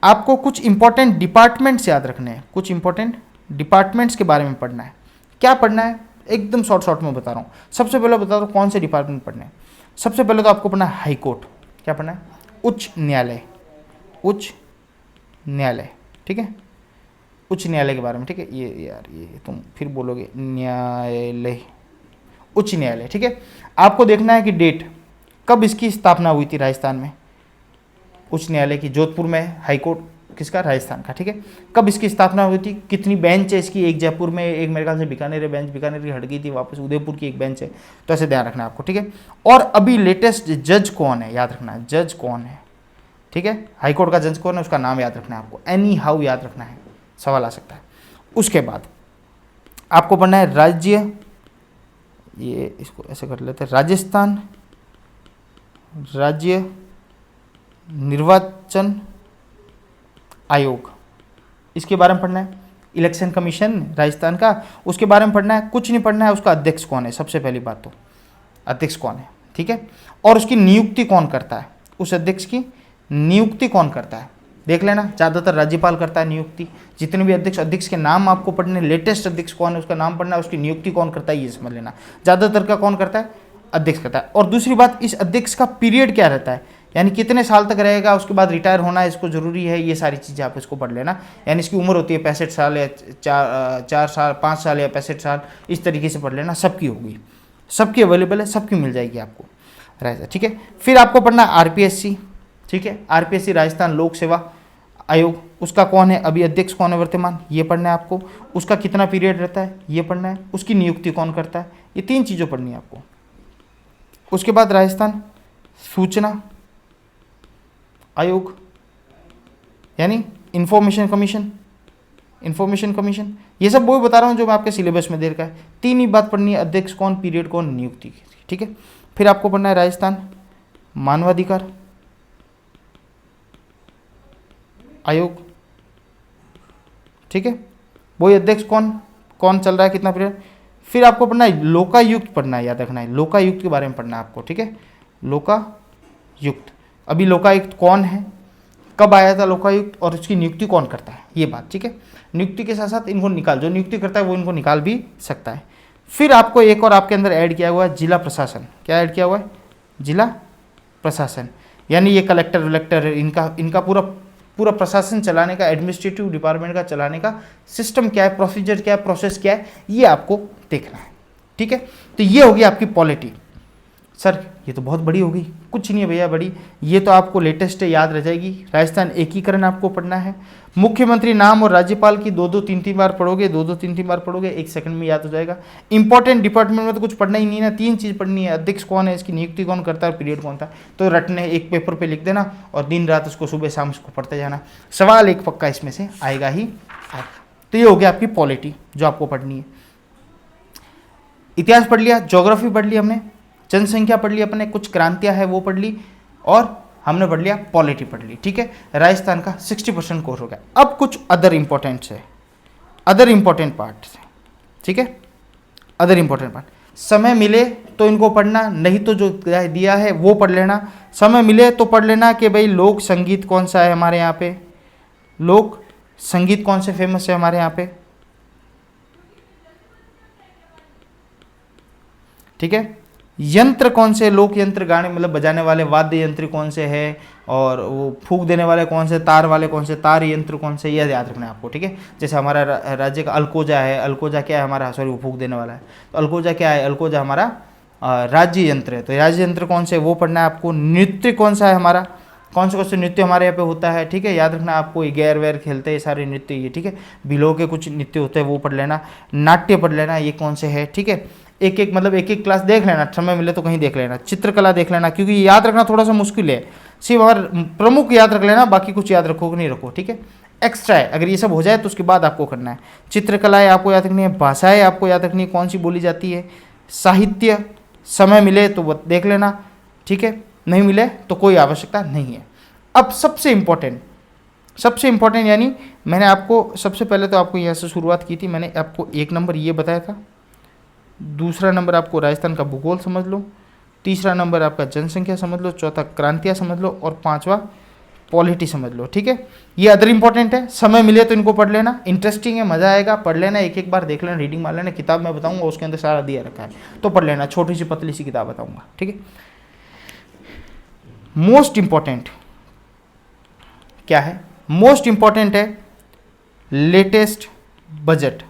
आपको कुछ इंपॉर्टेंट डिपार्टमेंट्स याद रखने हैं, कुछ इंपॉर्टेंट डिपार्टमेंट्स के बारे में पढ़ना है। क्या पढ़ना है, एकदम शॉर्ट में बता रहा हूँ। सबसे पहले बता दो कौन से डिपार्टमेंट पढ़ने हैं। सबसे पहले तो आपको पढ़ना है हाई कोर्ट, क्या पढ़ना है, उच्च न्यायालय, ठीक है, उच्च न्यायालय के बारे में। ठीक है, ये यार ये तुम फिर बोलोगे न्यायालय, उच्च न्यायालय। ठीक है, आपको देखना है कि डेट कब इसकी स्थापना हुई थी राजस्थान में, उच्च न्यायालय की, जोधपुर में हाई कोर्ट किसका, राजस्थान का, ठीक है। कब इसकी स्थापना हुई थी, कितनी बेंच है इसकी, एक जयपुर में, एक मेरे ख्याल से बीकानेर बेंच, बीकानेर की हट गई थी, वापस उदयपुर की एक बेंच है, तो ऐसे ध्यान रखना है आपको, ठीक है। और अभी लेटेस्ट जज कौन है, याद रखना है, जज कौन है, ठीक है। हाईकोर्ट का जज कौन है, उसका नाम याद रखना है आपको, एनी हाउ याद रखना है, सवाल आ सकता है। उसके बाद आपको पढ़ना है राज्य, ये इसको ऐसे कर लेते हैं, राजस्थान राज्य निर्वाचन आयोग, इसके बारे में पढ़ना है। इलेक्शन कमीशन राजस्थान का, उसके बारे में पढ़ना है। कुछ नहीं पढ़ना है, उसका अध्यक्ष कौन है, सबसे पहली बात तो अध्यक्ष कौन है, ठीक है। और उसकी नियुक्ति कौन करता है, उस अध्यक्ष की नियुक्ति कौन करता है, देख लेना, ज़्यादातर राज्यपाल करता है नियुक्ति। जितने भी अध्यक्ष के नाम आपको पढ़ने, लेटेस्ट अध्यक्ष कौन है उसका नाम पढ़ना है, उसकी नियुक्ति कौन करता है ये समझ लेना। ज़्यादातर का कौन करता है, अध्यक्ष करता है। और दूसरी बात, इस अध्यक्ष का पीरियड क्या रहता है, यानी कितने साल तक रहेगा, उसके बाद रिटायर होना है, इसको जरूरी है, ये सारी चीज़ें आप इसको पढ़ लेना। यानी इसकी उम्र होती है 65 साल या 4 साल, 5 साल या 65 साल, इस तरीके से पढ़ लेना। सबकी होगी, सबकी अवेलेबल है, सबकी मिल जाएगी आपको, ठीक है। फिर आपको पढ़ना आरपीएससी, ठीक है, आरपीएससी राजस्थान लोक सेवा आयोग, उसका कौन है अभी अध्यक्ष, कौन है वर्तमान, ये पढ़ना है आपको। उसका कितना पीरियड रहता है ये पढ़ना है। उसकी नियुक्ति कौन करता है, ये 3 चीज़ें पढ़नी है आपको। उसके बाद राजस्थान सूचना आयोग, यानी इंफॉर्मेशन कमीशन, ये सब वो बता रहा हूँ जो मैं आपके सिलेबस में दे रखा है। 3 ही बात पढ़नी है, अध्यक्ष कौन, पीरियड कौन, नियुक्ति, ठीक है। फिर आपको पढ़ना है राजस्थान मानवाधिकार आयोग, ठीक है, वही अध्यक्ष कौन कौन चल रहा है, कितना पीरियड। फिर आपको पढ़ना है लोकायुक्त, पढ़ना है, याद रखना है, लोकायुक्त के बारे में पढ़ना है आपको, ठीक है। लोकायुक्त, अभी लोकायुक्त कौन है, कब आया था लोकायुक्त, और उसकी नियुक्ति कौन करता है, ये बात, ठीक है। नियुक्ति के साथ साथ इनको निकाल, जो नियुक्ति करता है वो इनको निकाल भी सकता है। फिर आपको एक और आपके अंदर ऐड किया हुआ है जिला प्रशासन, क्या ऐड किया हुआ है, जिला प्रशासन, यानी ये कलेक्टर वलेक्टर, इनका पूरा प्रशासन चलाने का, एडमिनिस्ट्रेटिव डिपार्टमेंट का चलाने का सिस्टम क्या है, प्रोसीजर क्या है, प्रोसेस क्या है, ये आपको देखना है, ठीक है। तो ये होगी आपकी पॉलिटी। सर ये तो बहुत बड़ी होगी, कुछ नहीं है भैया बड़ी, ये तो आपको लेटेस्ट है, याद रह जाएगी। राजस्थान एकीकरण आपको पढ़ना है। मुख्यमंत्री नाम और राज्यपाल की 2-2 3-3 बार पढ़ोगे, 2-2 3-3 बार पढ़ोगे, 1 सेकंड में याद हो जाएगा। इंपॉर्टेंट डिपार्टमेंट में तो कुछ पढ़ना ही नहीं है ना, 3 चीज़ पढ़नी है, अध्यक्ष कौन है, इसकी नियुक्ति कौन करता है, पीरियड कौन था, तो रटने एक पेपर पर लिख देना और दिन रात उसको सुबह शाम उसको पढ़ते जाना। सवाल एक पक्का इसमें से आएगा ही आएगा। तो ये हो गया आपकी पॉलिटी जो आपको पढ़नी है। इतिहास पढ़ लिया, ज्योग्राफी पढ़ ली हमने, जनसंख्या पढ़ ली अपने, कुछ क्रांतियां है वो पढ़ ली, और हमने पढ़ लिया पॉलिटी पढ़ ली, ठीक है। राजस्थान का 60% कोर्स हो गया। अब कुछ अदर इंपॉर्टेंट है, अदर इंपॉर्टेंट पार्ट है, ठीक है। अदर इंपॉर्टेंट पार्ट, समय मिले तो इनको पढ़ना, नहीं तो जो दिया है वो पढ़ लेना। समय मिले तो पढ़ लेना कि भाई लोक संगीत कौन सा है हमारे यहाँ पे, लोक संगीत कौन से फेमस है हमारे यहाँ पे, ठीक है। यंत्र कौन से, लोक यंत्र गाने मतलब बजाने वाले वाद्य यंत्र कौन से हैं, और वो फूंक देने वाले कौन से, तार वाले कौन से, तार यंत्र कौन से, यह याद रखना है आपको, ठीक है। जैसे हमारा राज्य का अलकोजा है, अलकोजा क्या है हमारा, सॉरी वो फूंक देने वाला है, तो अलकोजा क्या है, अलकोजा हमारा राज्य यंत्र है, तो राज्य यंत्र कौन से वो पढ़ना है आपको। नृत्य कौन सा है हमारा, कौन से नृत्य हमारे यहाँ पे होता है, ठीक है, याद रखना आपको। गैर वैर खेलते हैं सारे नृत्य ये, ठीक है। बिलो के कुछ नृत्य होते हैं वो पढ़ लेना। नाट्य पढ़ लेना, ये कौन से है, ठीक है। एक एक क्लास देख लेना, समय मिले तो कहीं देख लेना। चित्रकला देख लेना, क्योंकि याद रखना थोड़ा सा मुश्किल है, सिर्फ अगर प्रमुख याद रख लेना, बाकी कुछ याद रखो कि नहीं रखो, ठीक है। एक्स्ट्रा है, अगर ये सब हो जाए तो उसके बाद आपको करना है। चित्रकलाएँ आपको याद रखनी है, भाषाएँ आपको याद रखनी है कौन सी बोली जाती है, साहित्य समय मिले तो वो देख लेना, ठीक है, नहीं मिले तो कोई आवश्यकता नहीं है। अब सबसे इम्पोर्टेंट यानी मैंने आपको सबसे पहले तो आपको यहाँ से शुरुआत की थी, मैंने आपको 1 नंबर ये बताया था, दूसरा नंबर आपको राजस्थान का भूगोल समझ लो, तीसरा नंबर आपका जनसंख्या समझ लो, चौथा क्रांतियाँ समझ लो, और 5वां पॉलिटी समझ लो, ठीक है। ये अदर इंपॉर्टेंट है, समय मिले तो इनको पढ़ लेना, इंटरेस्टिंग है, मज़ा आएगा, पढ़ लेना, एक बार देख लेना, रीडिंग मार लेना। किताब मैं बताऊंगा उसके अंदर सारा दिया रखा है, तो पढ़ लेना, छोटी सी पतली सी किताब बताऊंगा, ठीक है। मोस्ट इंपॉर्टेंट क्या है, मोस्ट इंपॉर्टेंट है लेटेस्ट बजट।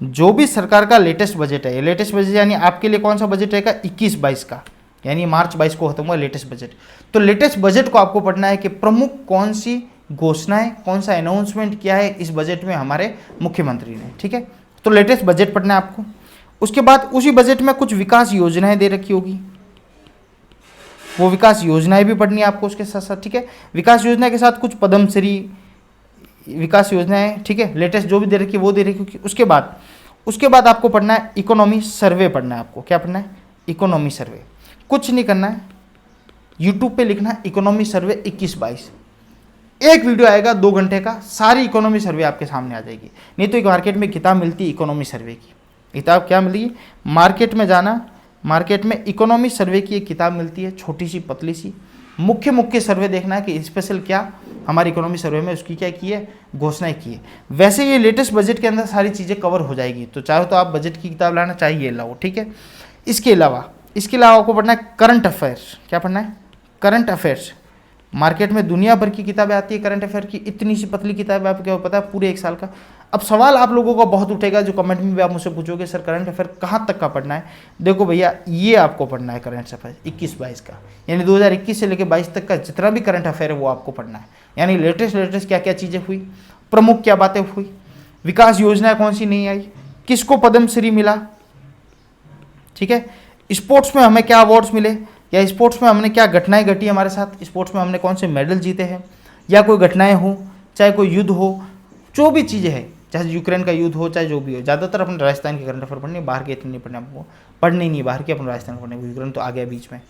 जो भी सरकार का लेटेस्ट बजट है, लेटेस्ट बजट यानी आपके लिए कौन सा बजट रहेगा, 21-22 का, यानी मार्च 22 को खत्म हुआ लेटेस्ट बजट। तो लेटेस्ट बजट को आपको पढ़ना है कि प्रमुख कौन सी घोषणाएं, कौन सा अनाउंसमेंट किया है इस बजट में हमारे मुख्यमंत्री ने, ठीक है। तो लेटेस्ट बजट पढ़ना है आपको। उसके बाद उसी बजट में कुछ विकास योजनाएं दे रखी होगी, वो विकास योजनाएं भी पढ़नी है आपको उसके साथ साथ, ठीक है। विकास योजना के साथ कुछ पद्मश्री विकास योजनाएं, ठीक है, लेटेस्ट जो भी दे रखी है वो दे रखी होगी। उसके बाद आपको पढ़ना है इकोनॉमी सर्वे पढ़ना है आपको। क्या पढ़ना है? इकोनॉमी सर्वे। कुछ नहीं करना है, यूट्यूब पे लिखना है इकोनॉमी सर्वे 21-22। एक वीडियो आएगा 2 घंटे का, सारी इकोनॉमी सर्वे आपके सामने आ जाएगी। नहीं तो एक मार्केट में किताब मिलती है इकोनॉमी सर्वे की, किताब क्या मिलेगी, मार्केट में जाना, मार्केट में इकोनॉमी सर्वे की एक किताब मिलती है, छोटी सी पतली सी। मुख्य सर्वे देखना है कि स्पेशल क्या हमारी इकोनॉमी सर्वे में उसकी क्या की है, घोषणाएं की है। वैसे ये लेटेस्ट बजट के अंदर सारी चीज़ें कवर हो जाएगी, तो चाहे तो आप बजट की किताब लाना, चाहिए लाओ, ठीक है। इसके अलावा आपको पढ़ना है करंट अफेयर्स। क्या पढ़ना है? Current affairs. मार्केट में दुनिया भर की किताबें आती है करंट अफेयर की, इतनी सी पतली किताब है, आपको क्या पता है, पूरे 1 साल का। अब सवाल आप लोगों का बहुत उठेगा, जो कमेंट में भी आप मुझसे पूछोगे सर करंट अफेयर कहाँ तक का पढ़ना है। देखो भैया, ये आपको पढ़ना है करंट अफेयर 21-22 का, यानी 2021 से लेकर 22 तक का जितना भी करंट अफेयर है वो आपको पढ़ना है। यानी लेटेस्ट क्या क्या चीज़ें हुई, प्रमुख क्या बातें हुई, विकास योजनाएं कौन सी नहीं आई, किसको पद्मश्री मिला, ठीक है, स्पोर्ट्स में हमें क्या अवार्ड्स मिले, या स्पोर्ट्स में हमने क्या घटनाएं घटी हमारे साथ, स्पोर्ट्स में हमने कौन से मेडल जीते हैं, या कोई घटनाएं हो, चाहे कोई युद्ध हो, जो भी चीज़ें हैं, चाहे यूक्रेन का युद्ध हो, चाहे जो भी हो। ज़्यादातर अपने राजस्थान के करंट अफेयर पढ़ने, बाहर के इतने नहीं पढ़ने, आपको पढ़ने नहीं, बाहर के अपने राजस्थान पढ़ने, यूक्रेन तो आ गया बीच में,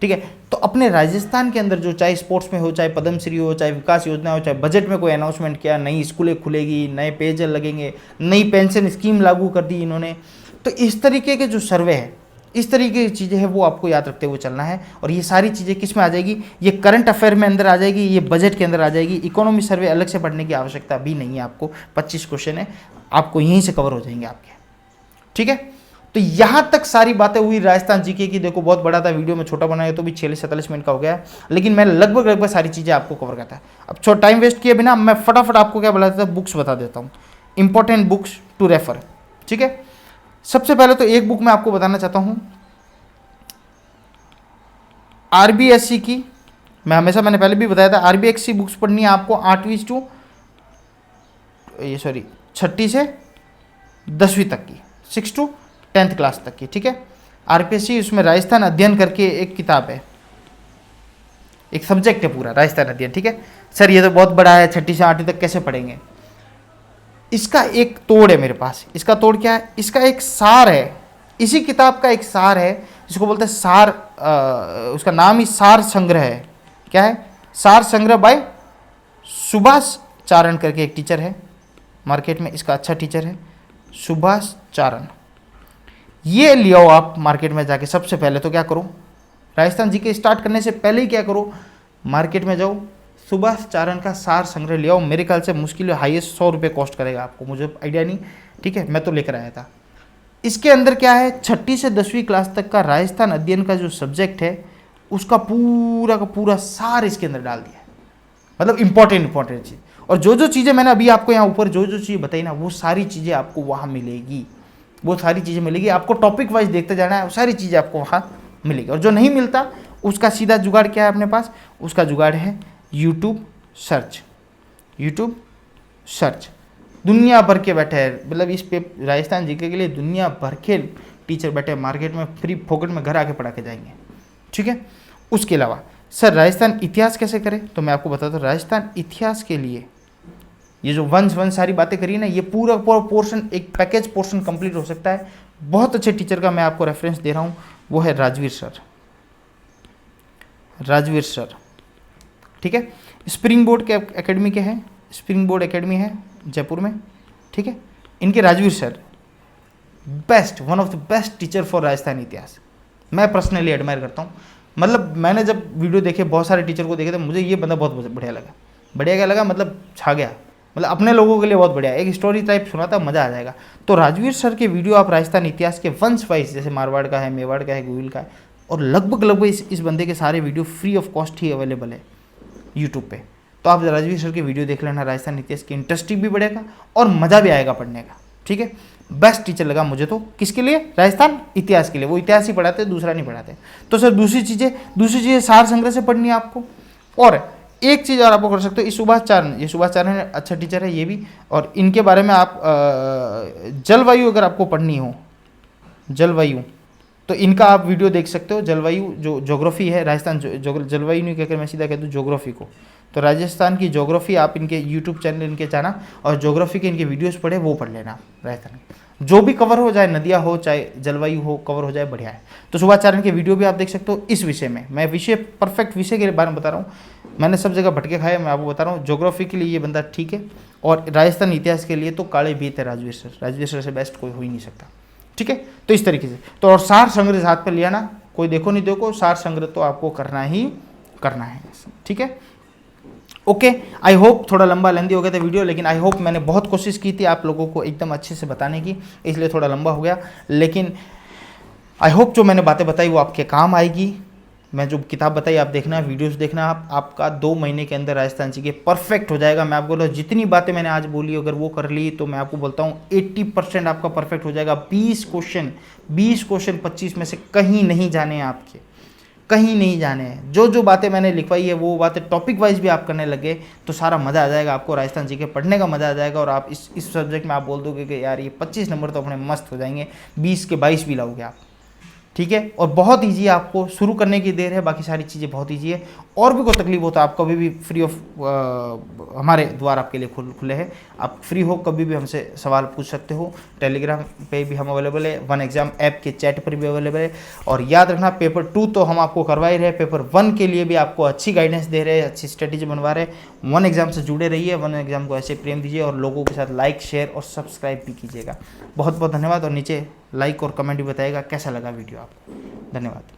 ठीक है। तो अपने राजस्थान के अंदर जो चाहे स्पोर्ट्स में हो, चाहे पद्मश्री हो, चाहे विकास योजना हो, चाहे बजट में कोई अनाउंसमेंट किया, नई स्कूलें खुलेगी, नए पेयजल लगेंगे, नई पेंशन स्कीम लागू कर दी इन्होंने, तो इस तरीके के जो सर्वे है, इस तरीके की चीज़ें हैं वो आपको याद रखते हुए चलना है। और ये सारी चीज़ें किस में आ जाएगी, ये करंट अफेयर में अंदर आ जाएगी, ये बजट के अंदर आ जाएगी। इकोनॉमी सर्वे अलग से पढ़ने की आवश्यकता भी नहीं है आपको, 25 क्वेश्चन है, आपको यहीं से कवर हो जाएंगे आपके, ठीक है। तो यहाँ तक सारी बातें हुई राजस्थान जीके की। देखो बहुत बड़ा था, वीडियो में छोटा बनाया तो भी 46-47 मिनट का हो गया, लेकिन मैं लगभग सारी चीज़ें आपको कवर करता है। अब छोटा टाइम वेस्ट किए बिना मैं फटाफट आपको क्या बताता था, बुक्स बता देता हूँ, इंपॉर्टेंट बुक्स टू रेफर, ठीक है। सबसे पहले तो एक बुक मैं आपको बताना चाहता हूं, आरबीएससी की। मैंने पहले भी बताया था, आरबीएससी बुक्स पढ़नी है आपको 6ठी से 10वीं तक की, 6 to 10th क्लास तक की, ठीक है। आरबीएससी, उसमें राजस्थान अध्ययन करके एक किताब है, एक सब्जेक्ट है पूरा राजस्थान अध्ययन, ठीक है। सर ये तो बहुत बड़ा है, 6ठी से 8वीं तक कैसे पढ़ेंगे। इसका एक तोड़ है मेरे पास। इसका तोड़ क्या है, इसका एक सार है, इसी किताब का एक सार है, जिसको बोलते हैं सार, उसका नाम ही सार संग्रह है। क्या है? सार संग्रह बाय सुभाष चारण करके एक टीचर है मार्केट में, इसका अच्छा टीचर है सुभाष चारण। ये ले आओ आप मार्केट में जाके। सबसे पहले तो क्या करो, राजस्थान जी के स्टार्ट करने से पहले ही क्या करो, मार्केट में जाओ, सुभाष चारण का सार संग्रह ले आओ। मेरे ख्याल से मुश्किल हाईएस्ट 100 रुपये कॉस्ट करेगा आपको, मुझे आइडिया नहीं, ठीक है, मैं तो लेकर आया था। इसके अंदर क्या है, 6ठी से 10वीं क्लास तक का राजस्थान अध्ययन का जो सब्जेक्ट है उसका पूरा का पूरा सार इसके अंदर डाल दिया है, मतलब इंपॉर्टेंट चीज़। और जो चीज़ें मैंने अभी आपको यहाँ ऊपर जो चीज़ बताई ना, वो सारी चीज़ें आपको वहाँ मिलेगी, वो सारी चीज़ें मिलेगी। आपको टॉपिक वाइज देखते जाना है, वो सारी चीज़ें आपको वहाँ मिलेगी। और जो नहीं मिलता उसका सीधा जुगाड़ क्या है अपने पास, उसका जुगाड़ है यूट्यूब सर्च। दुनिया भर के बैठे हैं, मतलब इस पे राजस्थान जीके के लिए दुनिया भर के टीचर बैठे हैं मार्केट में, फ्री फोकट में घर आके पढ़ा के जाएंगे, ठीक है। उसके अलावा सर राजस्थान इतिहास कैसे करें, तो मैं आपको बताता हूँ। राजस्थान इतिहास के लिए ये जो वंश सारी बातें करी ना, ये पूरा पोर्शन, एक पैकेज पोर्शन कंप्लीट हो सकता है। बहुत अच्छे टीचर का मैं आपको रेफरेंस दे रहा हूँ, वो है राजवीर सर, ठीक है। स्प्रिंग बोर्ड के एकेडमी के हैं, स्प्रिंग बोर्ड एकेडमी है जयपुर में, ठीक है। इनके Rajveer sir best, one of the best teacher for Rajasthan इतिहास। मैं पर्सनली एडमायर करता हूँ। मतलब मैंने जब वीडियो देखे, बहुत सारे टीचर को देखे थे, मुझे ये बंदा बहुत बढ़िया लगा। बढ़िया क्या लगा, मतलब छा गया, मतलब अपने लोगों के लिए बहुत बढ़िया। एक स्टोरी टाइप सुनाता, मज़ा आ जाएगा। तो राजवीर सर के वीडियो आप राजस्थान इतिहास के वंश वाइज, जैसे मारवाड़ का है, मेवाड़ का है, गोविल का है, और लगभग इस बंदे के सारे video free of cost he available है यूट्यूब पे। तो आप राजवीर सर के वीडियो देख लेना, राजस्थान इतिहास की इंटरेस्टिंग भी बढ़ेगा और मज़ा भी आएगा पढ़ने का, ठीक है। बेस्ट टीचर लगा मुझे तो। किसके लिए? राजस्थान इतिहास के लिए। वो इतिहास ही पढ़ाते, दूसरा नहीं पढ़ाते। तो सर दूसरी चीज़ें सार संग्रह से पढ़नी है आपको। और एक चीज़ और आपको कर सकते हो, ये सुभाष चारण अच्छा टीचर है ये भी। और इनके बारे में आप जलवायु अगर आपको पढ़नी हो, जलवायु, तो इनका आप वीडियो देख सकते हो। जलवायु जो ज्योग्राफी है, राजस्थान जलवायु नहीं कहकर मैं सीधा कह दूँ ज्योग्राफी को, तो राजस्थान की ज्योग्राफी आप इनके यूट्यूब चैनल इनके जाना और ज्योग्राफी के इनके वीडियोस पढ़े, वो पढ़ लेना। राजस्थान जो भी कवर हो, चाहे नदियाँ हो चाहे जलवायु हो, कवर हो जाए, बढ़िया है। तो सुभाष चारण के वीडियो भी आप देख सकते हो इस विषय में। मैं विषय परफेक्ट विषय के बारे में बता रहा हूँ, मैंने सब जगह भटके खाए, मैं आपको बता रहा हूँ। ज्योग्राफी के लिए ये बंदा ठीक है, और राजस्थान इतिहास के लिए तो काले बीत है राजवीर सर। राजवीर सर से बेस्ट कोई हो ही नहीं सकता, ठीक है। तो इस तरीके से तो, और सार संग्रह हाथ पर लिया ना, कोई देखो नहीं देखो, सार संग्रह तो आपको करना ही करना है, ठीक है। ओके, आई होप थोड़ा लंबा लेंदी हो गया था वीडियो, लेकिन आई होप मैंने बहुत कोशिश की थी आप लोगों को एकदम अच्छे से बताने की, इसलिए थोड़ा लंबा हो गया। लेकिन आई होप जो मैंने बातें बताई वो आपके काम आएगी। मैं जो किताब बताई आप देखना, वीडियोस देखना, आपका 2 महीने के अंदर राजस्थान जी के परफेक्ट हो जाएगा। मैं आपको बोला जितनी बातें मैंने आज बोली अगर वो कर ली तो मैं आपको बोलता हूँ 80% आपका परफेक्ट हो जाएगा। 20 क्वेश्चन 25 में से कहीं नहीं जाने हैं आपके, कहीं नहीं जाने हैं। जो बातें मैंने लिखवाई है वो बातें टॉपिक वाइज भी आप करने लगे तो सारा मज़ा आ जाएगा आपको। राजस्थान जी के पढ़ने का मज़ा आ जाएगा, और आप इस सब्जेक्ट में आप बोल दोगे कि यार ये 25 नंबर तो अपने मस्त हो जाएंगे, 20 के 22 भी लाओगे आप, ठीक है। और बहुत ईजी है, आपको शुरू करने की देर है, बाकी सारी चीज़ें बहुत ईजी है। और भी कोई तकलीफ हो तो आप कभी भी फ्री ऑफ हमारे द्वार आपके लिए खुले हैं। आप फ्री हो कभी भी हमसे सवाल पूछ सकते हो। टेलीग्राम पे भी हम अवेलेबल है, वन एग्जाम ऐप के चैट पर भी अवेलेबल है। और याद रखना पेपर 2 तो हम आपको करवा ही रहे, पेपर 1 के लिए भी आपको अच्छी गाइडेंस दे रहे हैं, अच्छी स्ट्रेटेजी बनवा रहे हैं। वन एग्जाम से जुड़े रहिए, वन एग्जाम को ऐसे प्रेम दीजिए और लोगों के साथ लाइक शेयर और सब्सक्राइब भी कीजिएगा। बहुत बहुत धन्यवाद, और नीचे लाइक और कमेंट भी बताइएगा कैसा लगा वीडियो आपको। धन्यवाद।